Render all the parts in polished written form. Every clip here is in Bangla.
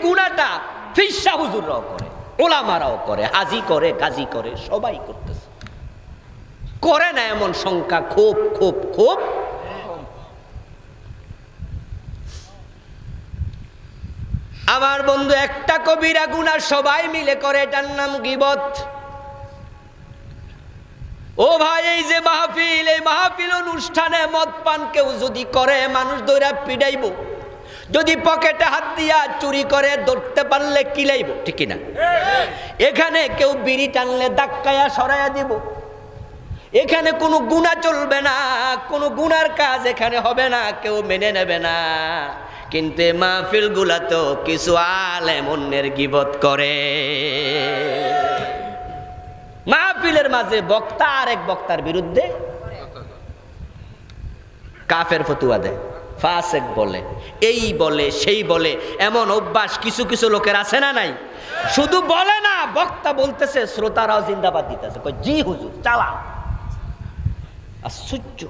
গুনাহটা ফিরসা হুজুররাও করে, ওলামারাও করে, হাজি করে, গাজী করে, সবাই করতেছে। করে না এমন সংখ্যা খুব খুব খুব। আমার বন্ধু, একটা কবিরা গুনাহ সবাই মিলে করে, এটার নাম গীবত। ও ভাই, এই যে মাহফিল, এই মাহফিল অনুষ্ঠানে মদ পান কেউ যদি করে, মানুষ দৌড়া পিড়াইব। যদি পকেটে হাত দিয়া চুরি করে ধরতে পারলে কিলাইব, ঠিক না? এখানে কেউ বিড়ি টানলে ধাক্কায়া সরাইয়া দিব। এখানে কোনো গুনাহ চলবে না, কোনো গুনার কাজ এখানে হবে না, কেউ মেনে নেবে না। কিন্তু এই মাহফিল গুলা তো কিছু আলেম অন্যের গীবত করে। মাহফিলের মাঝে বক্তা আরেক বক্তার বিরুদ্ধে কাফের ফতুয়া দেয়, ফাসেক বলে, এই বলে, সেই বলে। এমন অভ্যাস কিছু কিছু লোকের আছে না নাই? শুধু বলে না, বক্তা বলতেছে, শ্রোতারাও জিন্দাবাদ দিতেছে, কই জি হুজুর চালা। আশ্চর্য।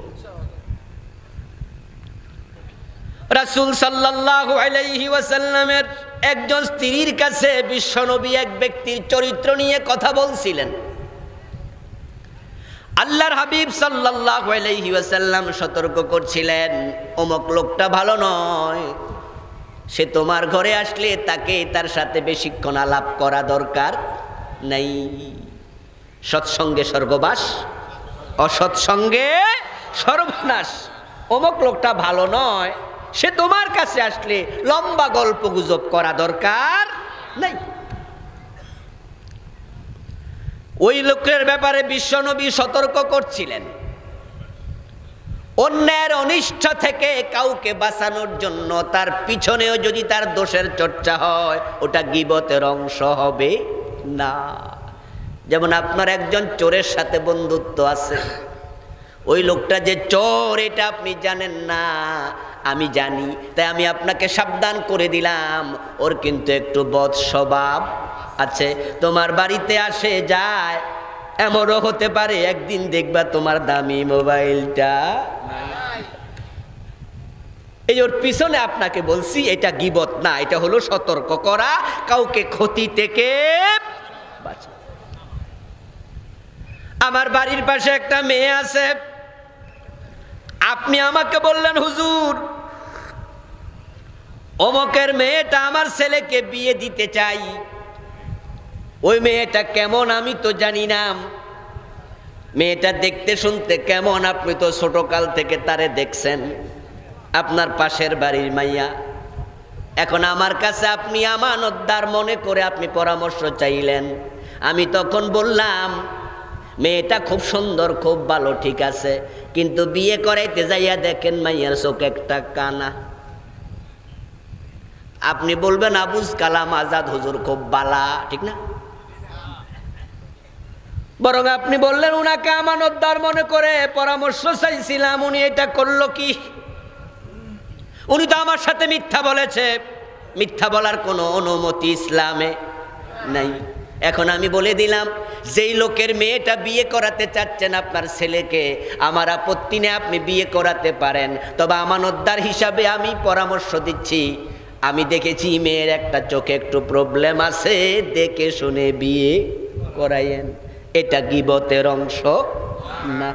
রাসূল সাল্লাল্লাহু আলাইহি ওয়াসাল্লামের একজন স্ত্রীর কাছে বিশ্বনবী এক ব্যক্তির চরিত্র নিয়ে কথা বলছিলেন। আল্লাহর হাবিব সাল্লাল্লাহু আলাইহি ওয়াসাল্লাম সতর্ক করছিলেন, অমুক লোকটা ভালো নয়, সে তোমার ঘরে আসলে তাকে তার সাথে বেশিক্ষণ আলাপ করা দরকার নাই। সৎসঙ্গে স্বর্গবাস, অসৎসঙ্গে সর্বনাশ। অমুক লোকটা ভালো নয়, সে তোমার কাছে আসলে লম্বা গল্প গুজব করা দরকার নাই। ওই লোকের ব্যাপারে বিশ্বনবী সতর্ক করছিলেন। অন্যের অনিষ্ট থেকে কাউকে বাঁচানোর জন্য তার পিছনেও যদি তার দোষের চর্চা হয়, ওটা গীবতের অংশ হবে না। যেমন আপনার একজন চোরের সাথে বন্ধুত্ব আছে, ওই লোকটা যে চোর এটা আপনি জানেন না, আমি জানি, তাই আমি আপনাকে সাবধান করে দিলাম, ওর কিন্তু একটু বদ স্বভাব আছে। তোমার বাড়িতে আসে যায়, এমনও হতে পারে একদিন দেখবা তোমার দামি মোবাইলটা। এই ওর পিছনে আপনাকে বলছি, এটা গীবত না, এটা হলো সতর্ক করা, কাউকে ক্ষতি থেকে বাঁচা। আমার বাড়ির পাশে একটা মেয়ে আছে, আপনি আমাকে বললেন হুজুর অমকের মেয়েটা আমার ছেলেকে বিয়ে দিতে চাই। ওই মেয়েটা কেমন আমি তো জানি না, মেয়েটা দেখতে শুনতে কেমন আপনি তো ছোটকাল থেকে তারে দেখছেন, আপনার পাশের বাড়ির মাইয়া। এখন আমার কাছে আপনি আমানতদার মনে করে আপনি পরামর্শ চাইলেন। আমি তখন বললাম মেয়েটা খুব সুন্দর, খুব ভালো, ঠিক আছে, কিন্তু বিয়ে করাইতে যাইয়া দেখেন মাইয়ার চোখ একটা কানা। আপনি বলবেন আবুল কালাম আজাদ হুজুর খুব বালা, ঠিক না? বরং আপনি বললেন উনাকে আমানতদার মনে করে পরামর্শ চাইছিলাম, উনি এটা করলো কি? উনি তো আমার সাথে মিথ্যা বলেছে। মিথ্যা বলার কোনো অনুমতি ইসলামে নাই। এখন আমি বলে দিলাম, যেই লোকের মেয়েটা বিয়ে করাতে চাচ্ছেন আপনার ছেলেকে, আমার আপত্তি নেই, আপনি বিয়ে করাতে পারেন, তবে আমানতদার হিসাবে আমি পরামর্শ দিচ্ছি, আমি দেখেছি মেয়ের একটা চোখে একটু প্রবলেম আছে, দেখে শুনে বিয়ে করাইয়েন। এটা গীবতের অংশ না।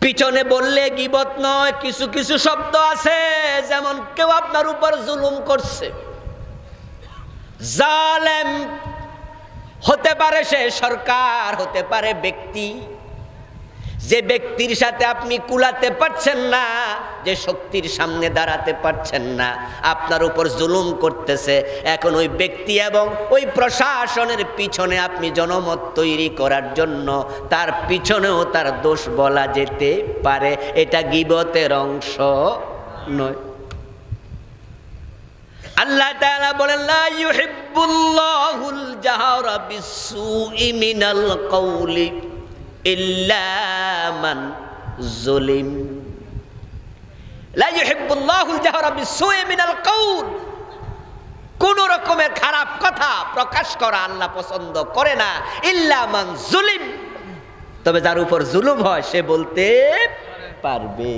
পিছনে বললে গীবত নয়। কিছু কিছু শব্দ আছে, যেমন কেউ আপনার উপর জুলুম করছে, জালেম হতে পারে, সে সরকার হতে পারে, ব্যক্তি, যে ব্যক্তির সাথে আপনি কুলাতে পারছেন না, যে শক্তির সামনে দাঁড়াতে পারছেন না, আপনার উপর জুলুম করতেছে। এখন ওই ব্যক্তি এবং ওই প্রশাসনের পিছনে আপনি জনমত তৈরি করার জন্য তার পিছনেও তার দোষ বলা যেতে পারে, এটা গীবতের অংশ নয়। আল্লাহ তাআলা বলেন লা ইউহিব্বুল্লাহুল জাহরা বিসসুই মিনাল কওলি ইল্লা মান যুলিম। লা ইউহিব্বুল্লাহুল জাহরা বিসসুই মিনাল কওল, কোন রকমের খারাপ কথা প্রকাশ করা আল্লাহ পছন্দ করে না, ইল্লা মান যুলিম, তবে যার উপর জুলুম হয় সে বলতে পারবে।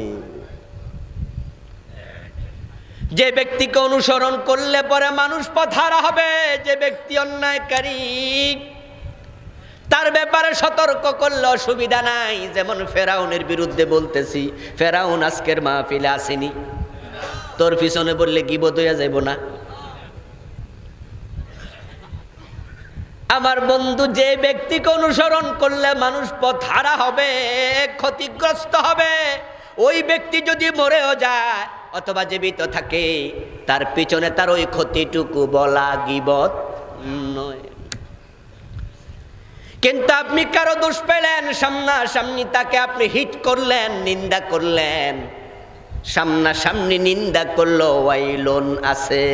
যে ব্যক্তিকে অনুসরণ করলে পরে মানুষ পথহারা হবে, যে ব্যক্তি অন্যায়কারী তার ব্যাপারে সতর্ক করলে অসুবিধা নাই। যেমন ফেরাউনের বিরুদ্ধে বলতেছি, ফেরাউন আজকের মাহফিলে আসেনি, তোর পিছনে বললে গীবত হইয়া যাইব না? আমার বন্ধু, যে ব্যক্তিকে অনুসরণ করলে মানুষ পথহারা হবে, ক্ষতিগ্রস্ত হবে, ওই ব্যক্তি যদি মরেও যায় অথবা জীবিত থাকে, তার পিছনে তার ওই ক্ষতিটুকু বলা গীবত নয়। কিন্তু আপনি কারো দোষ পেলেন, সামনাসামনি তাকে আপনি হিট করলেন, নিন্দা করলেন, সামনাসামনি নিন্দা করলো, ওয়াইলুন আছে,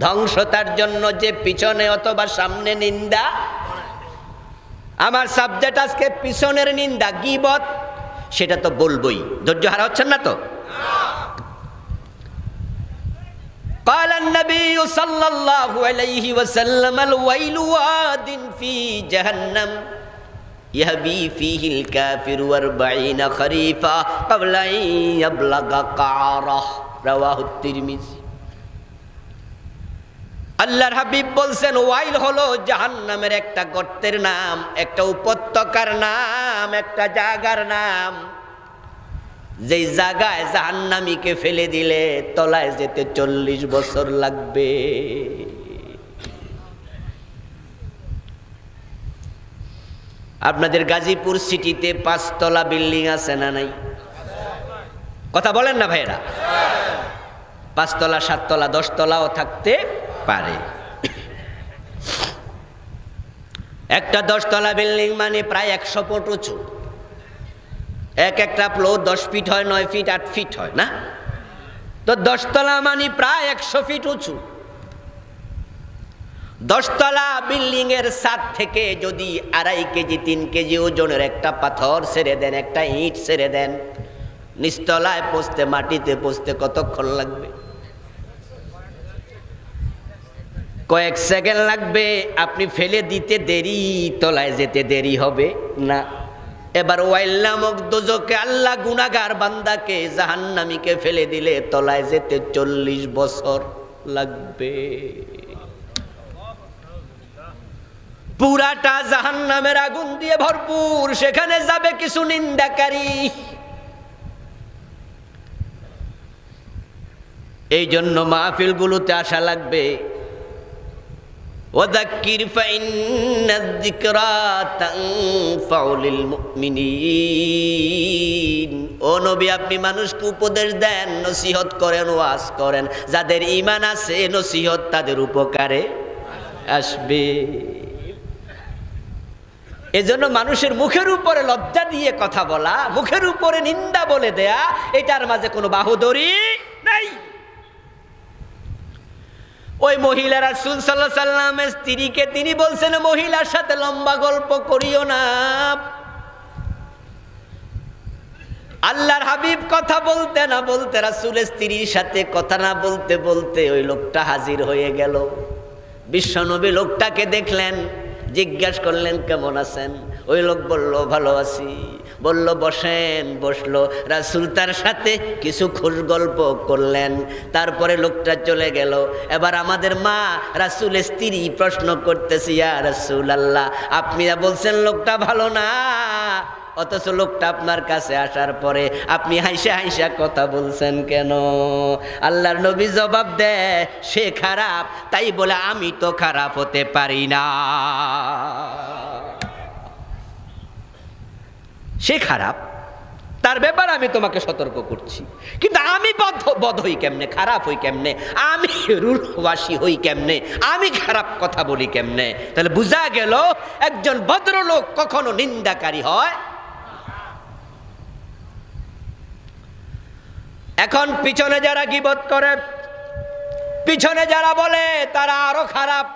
ধ্বংস তার জন্য যে পিছনে অথবা সামনে নিন্দা। আমার সাবজেক্ট আজকে পিছনের নিন্দা, গীবত, সেটা তো বলবই। ধৈর্য হারা হচ্ছেন না তো? قال النبي صلى الله عليه وسلم الويل واد في جهنم يهبي فيه الكافر 40 خريفا قبل أن يبلغ قعره رواه الترمذي। আল্লাহর হাবিব বলছেন, ওয়াইল হলো জাহান্নামের একটা গর্তের নাম, একটা উপত্যকার নাম, একটা জায়গার নাম, যেই জায়গায় জাহান্নামীকে ফেলে দিলে তলায় যেতে 40 বছর লাগবে। আপনাদের গাজীপুর সিটিতে 5 তলা বিল্ডিং আছে না নাই? কথা বলেন না ভাইরা? 5 তলা, 7 তলা, 10 তলাও থাকতে পারে। একটা 10 তলা বিল্ডিং মানে প্রায় 100 ফুট উঁচু। একটা ফ্লোর 10 ফিট হয়, 9 ফিট, 8 ফিট হয় না? তো 10 তলা মানে প্রায় 100 ফিট উঁচু। 10 তলা বিল্ডিং এর ছাদ থেকে যদি 2.5 কেজি 3 কেজি ওজনের একটা পাথর ছেড়ে দেন, একটা ইট ছেড়ে দেন, নিচতলায় পৌঁছতে, মাটিতে পৌঁছতে কতক্ষণ লাগবে? কয়েক সেকেন্ড লাগবে। আপনি ফেলে দিতে দেরি, তলায় যেতে দেরি হবে না। এবার ওয়াইল নামক দোজকে আল্লাহ গুনাহগার বান্দাকে, জাহান্নামীকে ফেলে দিলে তলায় যেতে 40 বছর লাগবে। পুরাটা জাহান্নামের আগুন দিয়ে ভরপুর, সেখানে যাবে কিছু নিন্দাকারী। এই জন্য মাহফিলগুলোতে আসা লাগবে। ওয়াযাক্কির ফাইন্নায যিকরা তানফাউ লিল মুমিনিন। ও নবী, আপনি মানুষকে উপদেশ দেন, নসিহত করেন, ওয়াজ করেন, যাদের ঈমান আছে নসিহত তাদের উপকারে আসবে। এজন্য মানুষের মুখের উপরে লজ্জা দিয়ে কথা বলা, মুখের উপরে নিন্দা বলে দেয়া, এটার মাঝে কোনো বাহুদরি নাই। ওই মহিলা রাসূল সাল্লাল্লাহু আলাইহি সাল্লামের স্ত্রীকে তিনি বলছেন, মহিলার সাথে লম্বা গল্প করিও না। আল্লাহর হাবিব কথা বলতে না বলতে, রাসূলের স্ত্রীর সাথে কথা না বলতে বলতে ওই লোকটা হাজির হয়ে গেল। বিশ্বনবী লোকটাকে দেখলেন, জিজ্ঞাসা করলেন, কেমন আছেন? ওই লোক বলল, ভালো আছি। বলল, বসেন। বসলো। রাসূল তার সাথে কিছু খুশ গল্প করলেন, তারপরে লোকটা চলে গেল। এবার আমাদের মা রাসূলের স্ত্রী প্রশ্ন করতেছি, ইয়া রাসূলুল্লাহ, আপনি বলছেন লোকটা ভালো না, অথচ লোকটা আপনার কাছে আসার পরে আপনি হাইসা হাইসা কথা বলছেন কেন? আল্লাহর নবী জবাব দেয়, সে খারাপ, তাই বলে আমি তো খারাপ হতে পারি না। সে খারাপ, তার ব্যাপারে আমি তোমাকে সতর্ক করছি, কিন্তু আমি বদ হই কেমনে, খারাপ হই কেমনে, আমি রূঢ়বাসী হই কেমনে, আমি খারাপ কথা বলি কেমনে? তাহলে বোঝা গেল একজন ভদ্রলোক কখনো নিন্দাকারী হয়। এখন পিছনে যারা গীবত করে, পিছনে যারা বলে, তারা আরো খারাপ।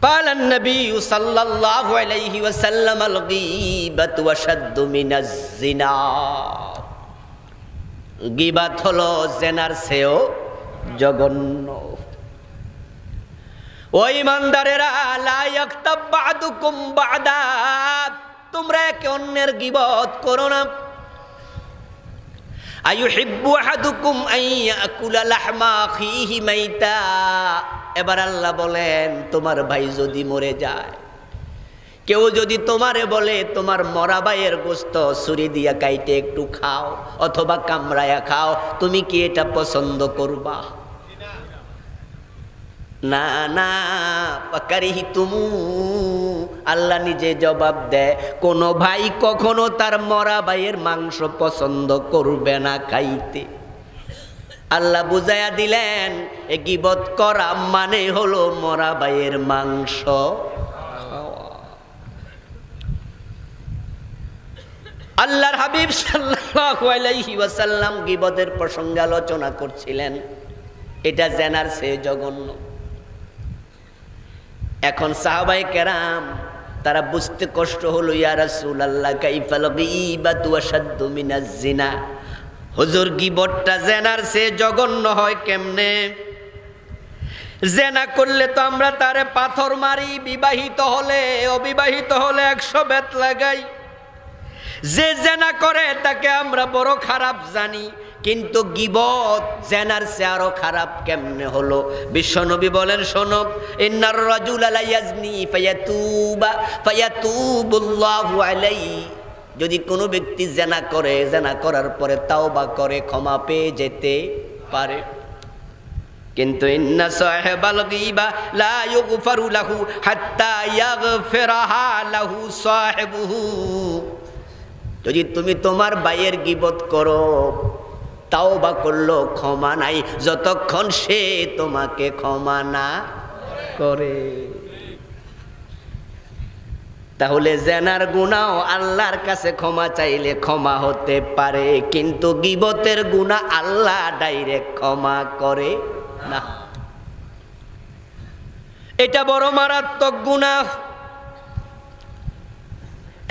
قال النبي صلى الله عليه وسلم الغيبة أشد من الزنا। গীবত হলো জেনার চেয়েও জঘন্য। ও ঈমানদারেরা, লা ইয়াগতাব বা'দুকুম বা'দা, তোমরা একে অন্যের গীবত করো না। আইয়ুহিব্বু আহাদুকুম আন ইয়াকুলা লাহমা আখিহি মাইতা। এবার আল্লাহ বলেন, তোমার ভাই যদি মরে যায়, কেউ যদি তোমারে বলে তোমার মরা ভাইয়ের গোশত ছুরি দিয়া কাইটে একটু খাও অথবা কামড়ায়া খাও, তুমি কি এটা পছন্দ করবা? না না, ফাকারিহিতুমু। আল্লাহ নিজে জবাব দেয়, কোন ভাই কখনো তার মরা ভাইয়ের মাংস পছন্দ করবে না খাইতে। আল্লাহ বুঝাইয়া দিলেন, এ গীবত করা মানে হলো মরা ভাইয়ের মাংস খাওয়া। আল্লাহর হাবিব সাল্লাল্লাহু আলাইহি ওয়াসাল্লাম গীবতের প্রসঙ্গে আলোচনা করছিলেন, এটা জেনার চেয়ে জঘন্য। এখন সাহাবায়ে কেরাম তারা বুঝতে কষ্ট হলো, ইয়া রাসূলুল্লাহ কাইফাল গীবাতু আশাদ্দু মিনাজ জিনা। হুজুর, গীবতটা জেনার চেয়ে জঘন্য হয় কেমনে? জেনা করলে তো আমরা তারে পাথর মারি, বিবাহিত হলে অবিবাহিত হলে 100 বেত লাগাই। যে জেনা করে তাকে আমরা বড় খারাপ জানি, কিন্তু গীবত জেনার চেয়ে আরো খারাপ কেমনে হলো? বিশ্বনবী বলেন, শোনো, ইন্নার রাজুলা লা ইয়াজনি ফায়াতুবুল্লাহু আলাইহি। যদি কোনো ব্যক্তি জেনা করে, জেনা করার পরে তাওবা করে, ক্ষমা পেয়ে যেতে পারে, কিন্তু ইন্না সাহিবাল গীবা লা ইউগফারু লাহু হাত্তা ইয়াগফিরাহা লাহু সাহিবুহু। যদি তুমি তোমার ভাইয়ের গীবত করো, তাওবা করলো, ক্ষমা নাই যতক্ষণ সে তোমাকে ক্ষমা না করে। তাহলে জেনার গুনাহ আল্লাহর কাছে ক্ষমা চাইলে ক্ষমা হতে পারে, কিন্তু গীবতের গুনাহ আল্লাহ ডাইরেক্ট ক্ষমা করে না। এটা বড় মারাত্মক গুনাহ।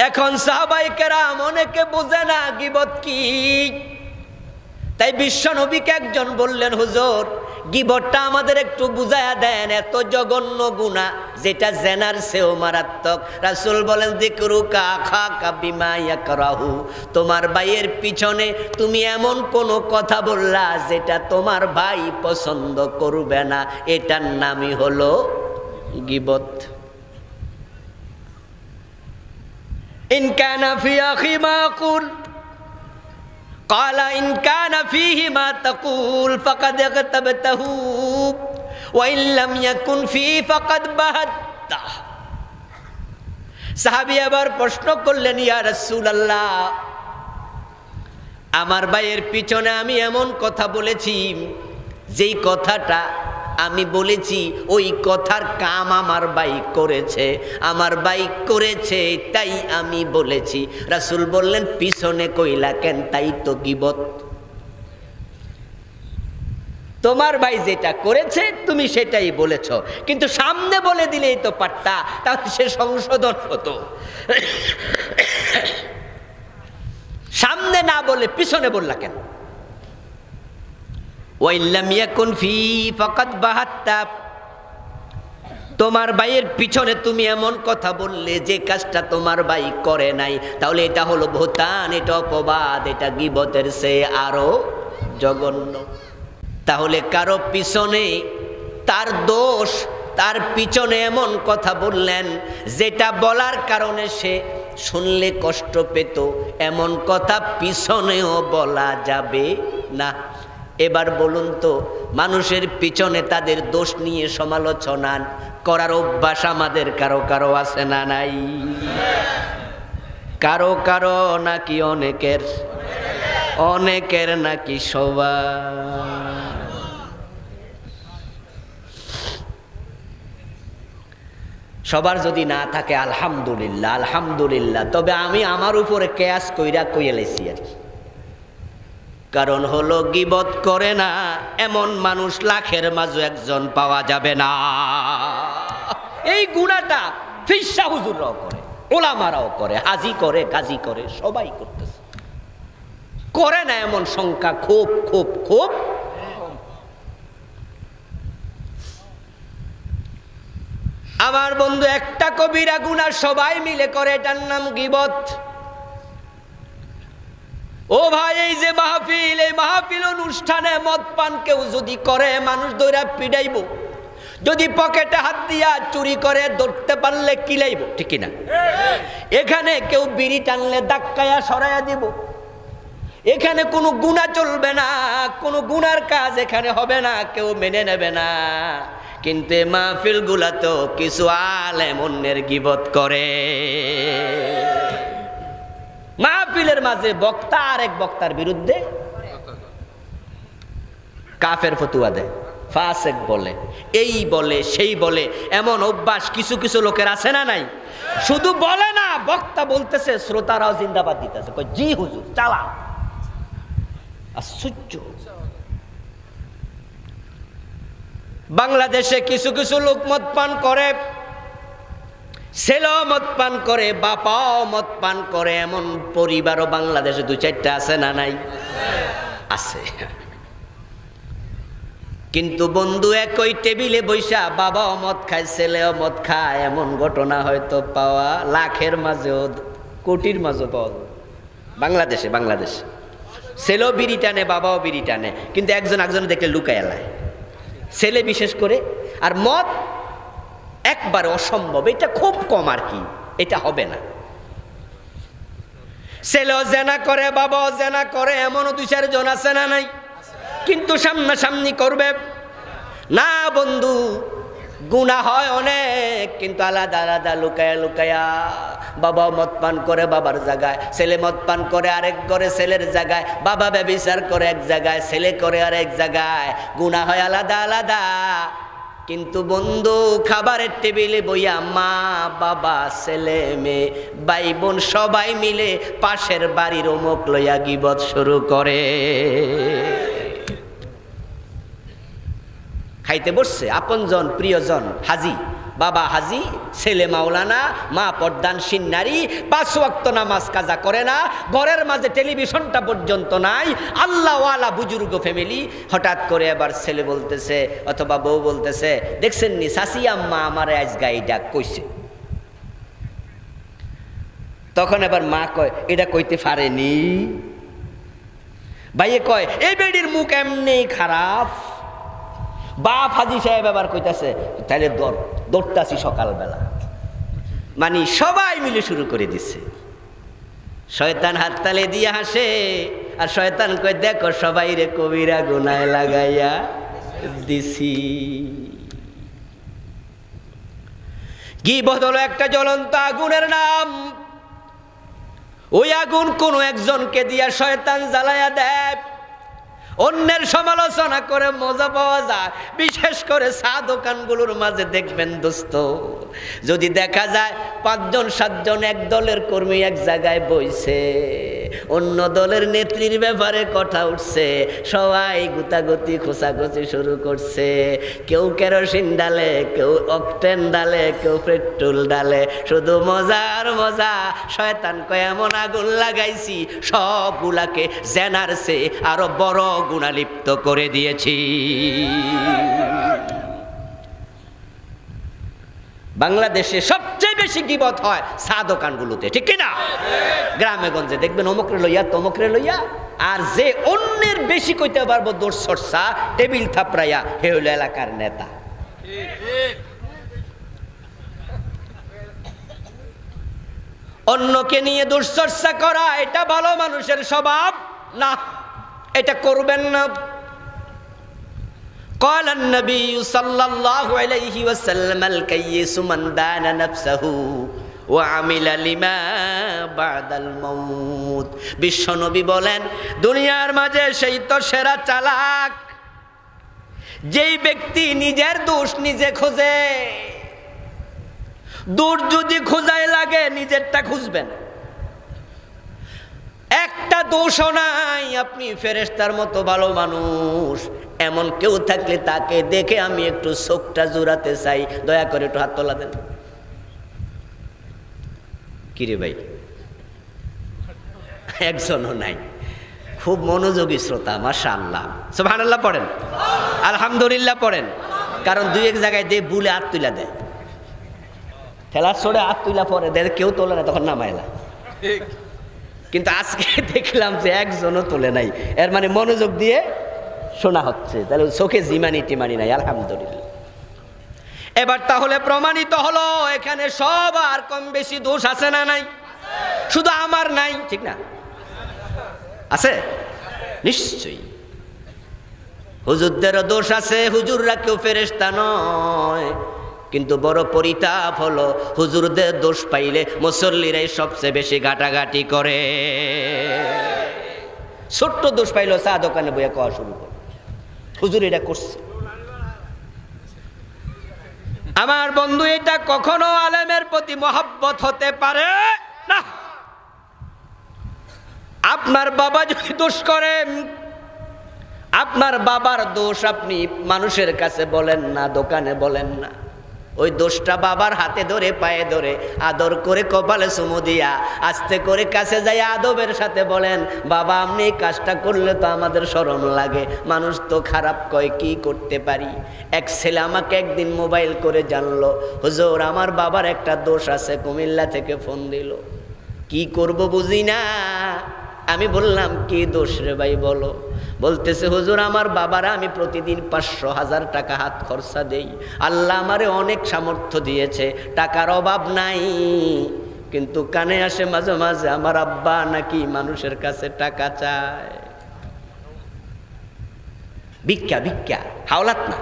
এখন সাহাবায়ে কেরাম অনেকে বোঝে না গীবত কি। তাই বিশ্বনবীকে একজন বললেন, হুজুর, গীবতটা আমাদের একটু বুঝায়া দেন, এত জঘন্য গুনাহ যেটা জেনার চেয়েও মারাত্মক। রাসূল বলেন, যিকরুকা আখাকা বিমা ইয়াকরাহু। তোমার ভাইয়ের পিছনে তুমি এমন কোনো কথা বললা যেটা তোমার ভাই পছন্দ করবে না, এটার নামই হলো গীবত। ইন কানা ফি আখি মা আকুল قال إن كان فيه ما تقول فقد اغتبته وإن لم يكن فيه فقد بهته। সাহাবী আবার প্রশ্ন করলেন, ইয়া রাসূলুল্লাহ, আমার ভাইয়ের পিছনে আমি এমন কথা বলেছি, যেই কথাটা আমি বলেছি ওই কথার কাম আমার ভাই করেছে, আমার ভাই করেছে তাই আমি বলেছি। রাসূল বললেন, পিছনে কইলা কেন? তাই তো গীবত। তোমার ভাই যেটা করেছে তুমি সেটাই বলেছ, কিন্তু সামনে বলে দিলেই তো পারতা, তাহলে সে সংশোধন হতো। সামনে না বলে পিছনে বললা কেন? ওয়াইল্লাম ইয়াকুন ফি ফাকাদ বাহাত্তা। তোমার ভাইয়ের পিছনে তুমি এমন কথা বললে যে কাজটা তোমার ভাই করে নাই, তাহলে এটা হলো বুহতান, এটা অপবাদ, এটা গীবতের চেয়ে আরো জঘন্য। তাহলে কারো পিছনে তার দোষ, তার পিছনে এমন কথা বললেন যেটা বলার কারণে সে শুনলে কষ্ট পেত, এমন কথা পিছনেও বলা যাবে না। এবার বলুন তো, মানুষের পিছনে তাদের দোষ নিয়ে সমালোচনা করার অভ্যাস আমাদের কারো কারো আছে না নাই? কারো কারো নাকি অনেকের? অনেকের নাকি সবার? সবার যদি না থাকে আলহামদুলিল্লাহ, আলহামদুলিল্লাহ। তবে আমি আমার উপরে কেয়াস কইরা কইলেছি আর কি। কারণ হলো গীবত করে না এমন মানুষ লাখের মাঝে একজন পাওয়া যাবে না। এই গুনাহটা ফিরসা হুজুররাও করে, ওলামারাও করে, হাজি করে, গাজী করে, সবাই করতেছে। করে না এমন সংখ্যা খুব খুব খুব। আমার বন্ধু, একটা কবিরা গুনাহ সবাই মিলে করে, এটার নাম গীবত। ও ভাই, এই যে মাহফিল, এই মাহফিল অনুষ্ঠানে মদ পান কেউ যদি করে মানুষ দৌড়া পিড়াইব, যদি পকেটে হাত দিয়া চুরি করে ধরতে পারলে কিলাইব, ঠিক কিনা? এখানে কেউ বিড়ি টানলে ধাক্কায়া সরাইয়া দিব। এখানে কোনো গুনাহ চলবে না, কোনো গুনার কাজ এখানে হবে না, কেউ মেনে নেবে না। কিন্তু মাহফিল গুলা তো কিছু আলেম অন্যের গীবত করে। মাহফিলের মাঝে বক্তা আরেক বক্তার বিরুদ্ধে কাফের ফতুয়া দেয়, ফাসেক বলে, এই বলে সেই বলে। এমন অভ্যাস কিছু কিছু লোকের আছে না নাই? শুধু বলে না, বক্তা বলতেছে, শ্রোতারাও জিন্দাবাদ দিতেছে, কই জি হুজুর চালা। আশ্চর্য। বাংলাদেশে কিছু কিছু লোক মদ পান করে, ছেলেও মদ পান করে, বাপাও মদ পান করে। এমন পরিবারও বাংলাদেশে 2-4টা আছে না নাই? আছে। কিন্তু বন্ধু একই টেবিলে বৈশা বাবাও মদ খায়, ছেলেও মদ খায়, এমন ঘটনা হয়তো পাওয়া লাখের মাঝেও কোটির মাঝেও পাওয়া যায় বাংলাদেশে। বাংলাদেশে ছেলেও বিড়ি টানে, বাবাও বিড়ি টানে, কিন্তু একজন একজন দেখলে লুকায় লায়, ছেলে বিশেষ করে। আর মদ একবার অসম্ভব, এটা খুব কম আর কি, এটা হবে না। ছেলেও জেনা করে, বাবাও জেনা করে, এমনও 2-4 জন আছে না নাই? কিন্তু সামনাসামনি করবে না বন্ধু। গুনাহ হয় অনেক, কিন্তু আলাদা আলাদা লুকায়া লুকায়া। বাবা মদ পান করে বাবার জায়গায়, ছেলে মদ পান করে আরেক ঘরে ছেলের জায়গায়, বাবা ব্যভিচার করে এক জায়গায়, ছেলে করে আরেক জায়গায়। গুনাহ হয় আলাদা আলাদা। কিন্তু বন্ধু খাবারের টেবিলে বইয়া মা বাবা ছেলে মেয়ে ভাই বোন সবাই মিলে পাশের বাড়ির অমুক লইয়া গীবত শুরু করে। খাইতে বসছে আপনজন প্রিয়জন হাজি, বাবা হাজি, ছেলে মাওলানা, মা পর্দানশীল নারী, 5 ওয়াক্ত নামাজ কাজা করে না, ঘরের মাঝে টেলিভিশনটা পর্যন্ত নাই, আল্লাহওয়ালা বুজুর্গ ফ্যামিলি। হঠাৎ করে এবার ছেলে বলতেছে অথবা বউ বলতেছে, দেখছেন নি শাশি আম্মা আমার আজ গাই ডাক কইছে। তখন এবার মা কয়, এটা কইতে পারেনি। ভাইয়ে কয়, এই বেডির মুখ এমনি খারাপ। বাপ হাজি সাহেব আবার কইতাছে, তাহলে দৌড়তাছি সকালবেলা। মানে সবাই মিলে শুরু করে দিছে। শয়তান হাততালি দিয়ে হাসে, আর শয়তান কয়, দেখো সবাই রে কবিরা গুনায় লাগাইয়া দিছি। গীবত হলো একটা জ্বলন্ত আগুনের নাম। ওই আগুন কোনো একজনকে দিয়া শয়তান জ্বালাইয়া দেয়। অন্যের সমালোচনা করে মজা পাওয়া যায়। বিশেষ করে চা দোকানগুলোর মাঝে দেখবেন দোস্ত, যদি দেখা যায় 5জন 7জন এক দলের কর্মী এক জায়গায় বইছে, অন্য দলের নেত্রীর ব্যাপারে কথা উঠছে, সবাই গুতাগুতি খোঁচাখুচি শুরু করছে। কেউ কেরোসিন ডালে, কেউ অকটেন ডালে, কেউ পেট্রোল ডালে, শুধু মজার মজা। শয়তান কয়, এমন আগুন লাগাইছি সবগুলাকে জেনারছে আরো বড় গুণালিপ্ত করে দিয়েছি। বাংলাদেশে সবচেয়ে বেশি গীবত হয় চা দোকানগুলোতে, ঠিক কিনা? গ্রামে গঞ্জে দেখবেন অমুকরে লইয়া তমুকরে লইয়া। আর যে অন্যের বেশি কইতে পারবো দোষ সরসা টেবিল থাপড়াইয়া, হে হইল এলাকার নেতা। অন্যকে নিয়ে দুশ্চর্চা করা এটা ভালো মানুষের স্বভাব না, এটা করবেন না। قال النبي صلى الله عليه وسلم الكيس من دان نفسه وعمل لما بعد الموت। বিশ্বনবী বলেন, দুনিয়ার মাঝে সেই তো সেরা চালাক যেই ব্যক্তি নিজের দোষ নিজে খোঁজে। দোষ যদি খোঁজাই লাগে নিজেরটা খুঁজবেন। একটা দোষও নাই, আপনি ফেরেশতার মতো ভালো মানুষ। এমন কেউ থাকলে তাকে দেখে আমি একটু চোখটা জোড়াতে চাই, দয়া করে একটু হাত তোলা দেন। কিরে ভাই, একজনও নাই। খুব মনোযোগী শ্রোতা, মাশাআল্লাহ, সুবহানাল্লাহ পড়েন, আলহামদুলিল্লাহ পড়েন। কারণ 2-1 জায়গায় দিয়ে বুলে হাত তুলা দেয়, ঠেলা ছড়ে হাত তুলা পরে দেয়, কেউ তোলে না, তখন নামাইলা। কিন্তু আজকে দেখলাম যে একজনও তোলে নাই, এর মানে মনোযোগ দিয়ে শোনা হচ্ছে, তাহলে চোখে জিমানি টিমানি নাই, আলহামদুলিল্লাহ। এবার তাহলে প্রমাণিত হলো এখানে সবার কম বেশি দোষ আছে না নাই? শুধু আমার নাই, ঠিক না? আছে নিশ্চয়ই। হুজুরদেরও দোষ আছে, হুজুররা কেউ ফেরেশতা নয়। কিন্তু বড় পরিতাপ হলো হুজুরদের দোষ পাইলে মুসল্লিরাই সবচেয়ে বেশি ঘাটাঘাটি করে। ছোট্ট দোষ পাইলো চা দোকানে বইয়া খাওয়া শুরু করে, হুজুর এটা করছে। আমার বন্ধু, এটা কখনো আলেমের প্রতি মহব্বত হতে পারে না। আপনার বাবা যদি দোষ করেন, আপনার বাবার দোষ আপনি মানুষের কাছে বলেন না, দোকানে বলেন না। ওই দোষটা বাবার হাতে ধরে পায়ে ধরে আদর করে কপালে চুমু দিয়া আস্তে করে কাছে যাই আদবের সাথে বলেন, বাবা আপনি এই কাজটা করলে তো আমাদের শরম লাগে, মানুষ তো খারাপ কয়, কি করতে পারি। এক ছেলে আমাকে একদিন মোবাইল করে জানলো, হুজুর আমার বাবার একটা দোষ আছে, কুমিল্লা থেকে ফোন দিল, কি করব বুঝি না। আমি বললাম কি দোষ রে ভাই বলো। বলতেছে হুজুর আমার বাবারা আমি প্রতিদিন 500,000 টাকা হাত খরচা দেই, আল্লাহ আমারে অনেক সামর্থ্য দিয়েছে, টাকার অভাব নাই, কিন্তু কানে আসে মাঝে মাঝে আমার আব্বা নাকি মানুষের কাছে টাকা চায়। ভিক্ষা ভিক্ষা, হাওলাত না।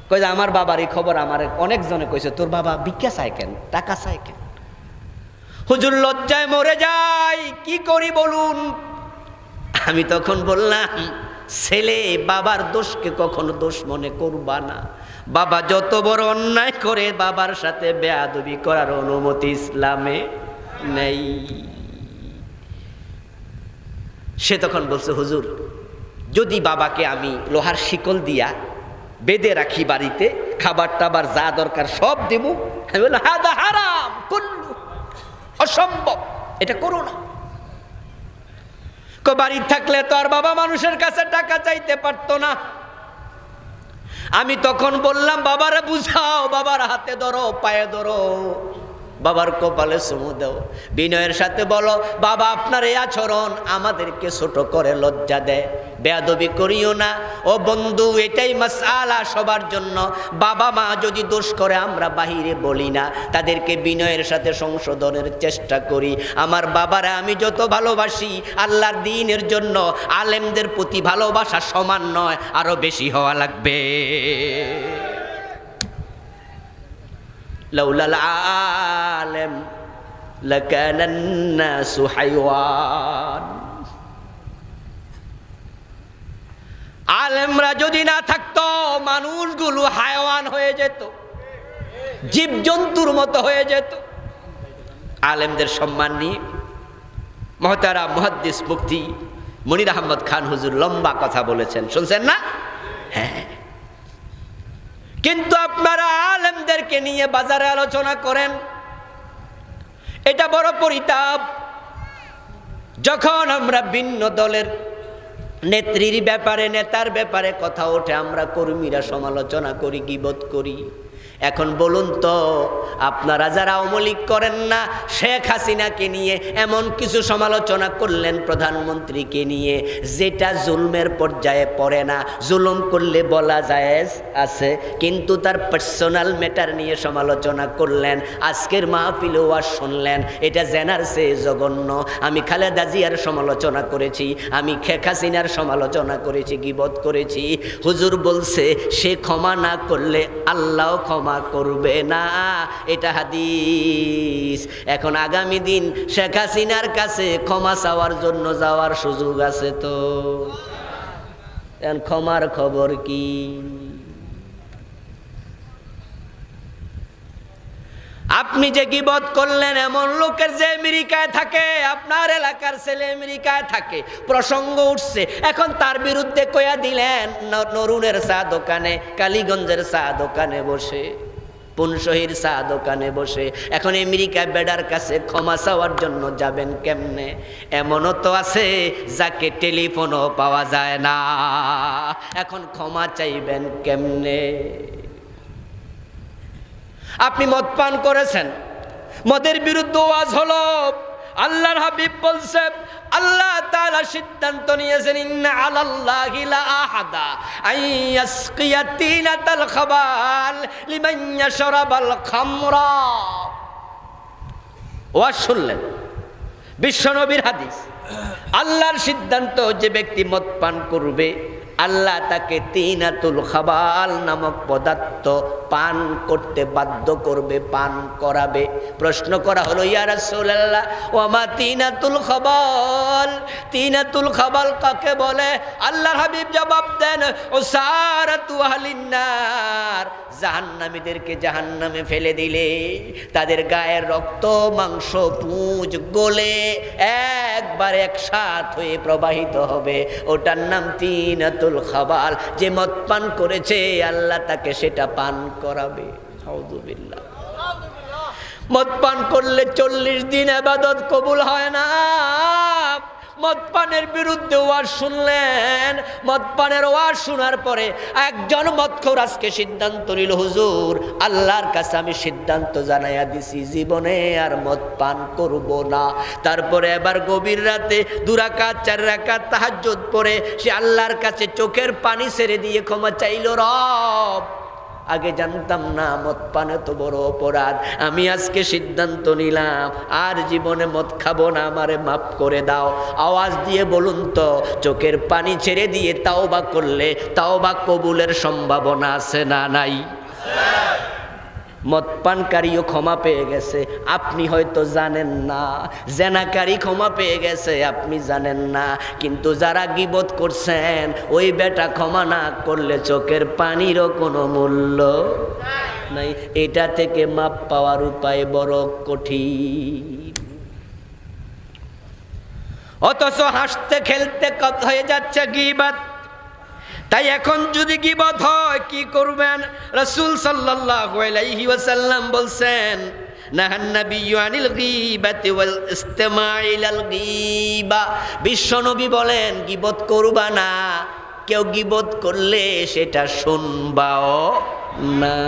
কই যে আমার বাবার এই খবর আমার অনেকজনে কইছে, তোর বাবা ভিক্ষা চায় কেন, টাকা চায় কেন। হুজুর লজ্জায় মরে যাই, কি করি বলুন। আমি তখন বললাম, ছেলে বাবার দোষকে কখনো দোষ মনে করবা না। বাবা যত বড় অন্যায় করে বাবার সাথে বেয়াদবি করার অনুমতি ইসলামে নেই। সে তখন বলছে, হুজুর যদি বাবাকে আমি লোহার শিকল দিয়া বেঁধে রাখি বাড়িতে, খাবার টাবার যা দরকার সব দেব। আমি বললাম হাদা হারাম কুল্লু, অসম্ভব, এটা করো না। বাড়ি থাকলে তো আর বাবা মানুষের কাছে টাকা চাইতে পারতো না। আমি তখন বললাম বাবারে বুঝাও, বাবার হাতে ধরো, পায়ে ধরো, বাবার কপালে চুমু দাও, বিনয়ের সাথে বলো বাবা আপনার এই আচরণ আমাদেরকে ছোট করে, লজ্জা দেয়, বেয়াদবি করিও না। ও বন্ধু এটাই মাসআলা সবার জন্য। বাবা মা যদি দোষ করে আমরা বাহিরে বলি না, তাদেরকে বিনয়ের সাথে সংশোধনের চেষ্টা করি। আমার বাবারা আমি যত ভালোবাসি আল্লাহর দ্বীনের জন্য, আলেমদের প্রতি ভালোবাসা সমান নয়, আরো বেশি হওয়া লাগবে। লাউলাল আলেম লাকানান নাসু হায়ওয়ান। আলেমরা যদি না থাকতো মানুষগুলো হায়ওয়ান হয়ে যেত, জীবজন্তুর মতো হয়ে যেত। আলেমদের সম্মান নিয়ে মুহতারাম মুহাদ্দিস মুফতি মনির আহমদ খান হুজুর লম্বা কথা বলেছেন, শুনছেন না? হ্যাঁ। কিন্তু আপনারা আলেমদেরকে নিয়ে বাজারে আলোচনা করেন, এটা বড় পরিতাপ। যখন আমরা ভিন্ন দলের নেত্রীর ব্যাপারে, নেতার ব্যাপারে কথা ওঠে, আমরা কর্মীরা সমালোচনা করি, গীবত করি। এখন বলুন তো আপনারা যারা আওয়ামী লীগ করেন না, শেখ হাসিনাকে নিয়ে এমন কিছু সমালোচনা করলেন, প্রধানমন্ত্রীকে নিয়ে, যেটা জুলমের পর্যায়ে পড়ে না। জুলুম করলে বলা জায়েজ আছে, কিন্তু তার পার্সোনাল ম্যাটার নিয়ে সমালোচনা করলেন। আজকের মাহফিলে ওয়াজ শুনলেন, এটা জেনার চেয়ে জঘন্য। আমি খালেদা জিয়ার সমালোচনা করেছি, আমি শেখ হাসিনার সমালোচনা করেছি, গীবত করেছি। হুজুর বলছে সে ক্ষমা না করলে আল্লাহ ক্ষমা করবে না, এটা হাদিস। এখন আগামী দিন শেখ হাসিনার কাছে ক্ষমা চাওয়ার জন্য যাওয়ার সুযোগ আছে তো, ক্ষমার খবর কি? আপনি যে গীবত করলেন এমন লোকের যে আমেরিকায় থাকে, আপনার এলাকার ছেলে আমেরিকায় থাকে, প্রসঙ্গ উঠছে, এখন তার বিরুদ্ধে কয়া দিলেন নরুনের চা দোকানে, কালীগঞ্জের চা দোকানে বসে, পুনশহীর চা দোকানে বসে। এখন আমেরিকায় বেডার কাছে ক্ষমা চাওয়ার জন্য যাবেন কেমনে? এমনও তো আছে যাকে টেলিফোনও পাওয়া যায় না, এখন ক্ষমা চাইবেন কেমনে? আপনি মদ পান করেছেন, মদের বিরুদ্ধে ওয়াজ হলো, আল্লাহর হাবিব বলছে আল্লাহ তাআলা সিদ্ধান্ত নিয়েছেন ইন্না আলাল্লাহি লা আহাদা আইয়াসকিয়া তিনাতাল খাবাল লিমান ইয়াশরাবাল খামরা। ওয়াজ শুনলেন বিশ্বনবীর হাদিস। আল্লাহর সিদ্ধান্ত, যে ব্যক্তি মদ পান করবে আল্লাহ তাকে তিনাতুল খাবাল নামক পদার্থ পান করতে বাধ্য করবে, পান করাবে। প্রশ্ন করা হলো ইয়া রাসূলুল্লাহ ওয়া তিনাতুল খাবাল, তিনাতুল খাবাল কাকে বলে? আল্লাহর হাবিব জবাব দেন উসারাতু আহলিন নার, জাহান্নামীদেরকে জাহান্নামে ফেলে দিলে তাদের গায়ের রক্ত মাংস পুঁজ গলে একবার একসাথ হয়ে প্রবাহিত হবে, ওটার নাম তিনাতুল খাবাল। যে মদ পান করেছে আল্লাহ তাকে সেটা পান করাবে। আউযুবিল্লাহ। মদ পান করলে 40 দিন ইবাদত কবুল হয় না। মদ পানের বিরুদ্ধে ওয়াজ শুনলেন, মদ পানের ওয়াজ শোনার পরে একজন মদখোর আজকে সিদ্ধান্ত নিল হুজুর আল্লাহর কাছে আমি সিদ্ধান্ত জানাইয়া দিছি জীবনে আর মদ পান করব না। তারপরে এবার গভীর রাতে 2 রাকাত 4 রাকাত তাহাজ্জুদ পড়ে সে আল্লাহর কাছে চোখের পানি ছেড়ে দিয়ে ক্ষমা চাইল, রব আগে জানতাম না মদ পানে তো বড় অপরাধ, আমি আজকে সিদ্ধান্ত নিলাম আর জীবনে মদ খাবো না, আমারে মাফ করে দাও। আওয়াজ দিয়ে বলুন তো চোখের পানি ছেড়ে দিয়ে তাওবা করলে তাওবা কবুলের সম্ভাবনা আছে না নাই? মদ পানকারীও ক্ষমা পেয়ে গেছে, আপনি হয়তো জানেন না। জেনাকারী ক্ষমা পেয়ে গেছে, আপনি জানেন না। কিন্তু যারা গীবত করছেন ওই বেটা ক্ষমা না করলে চোখের পানিরও কোনো মূল্য নাই। এটা থেকে মাপ পাওয়ার উপায় বড় কঠিন। অথচ হাসতে খেলতে হয়ে যাচ্ছে গীবত। তাই এখন যদি গীবত হয় কি করবেন? রাসূল সাল্লাল্লাহু আলাইহি ওয়াসাল্লাম বলছেন নাহান নাবিয়্যু আনিল গীবাতি ওয়াল ইসতিমাইল গীবা। বিশ্বনবী বলেন গীবত করবা না, কেউ গীবত করলে সেটা শুনবাও না।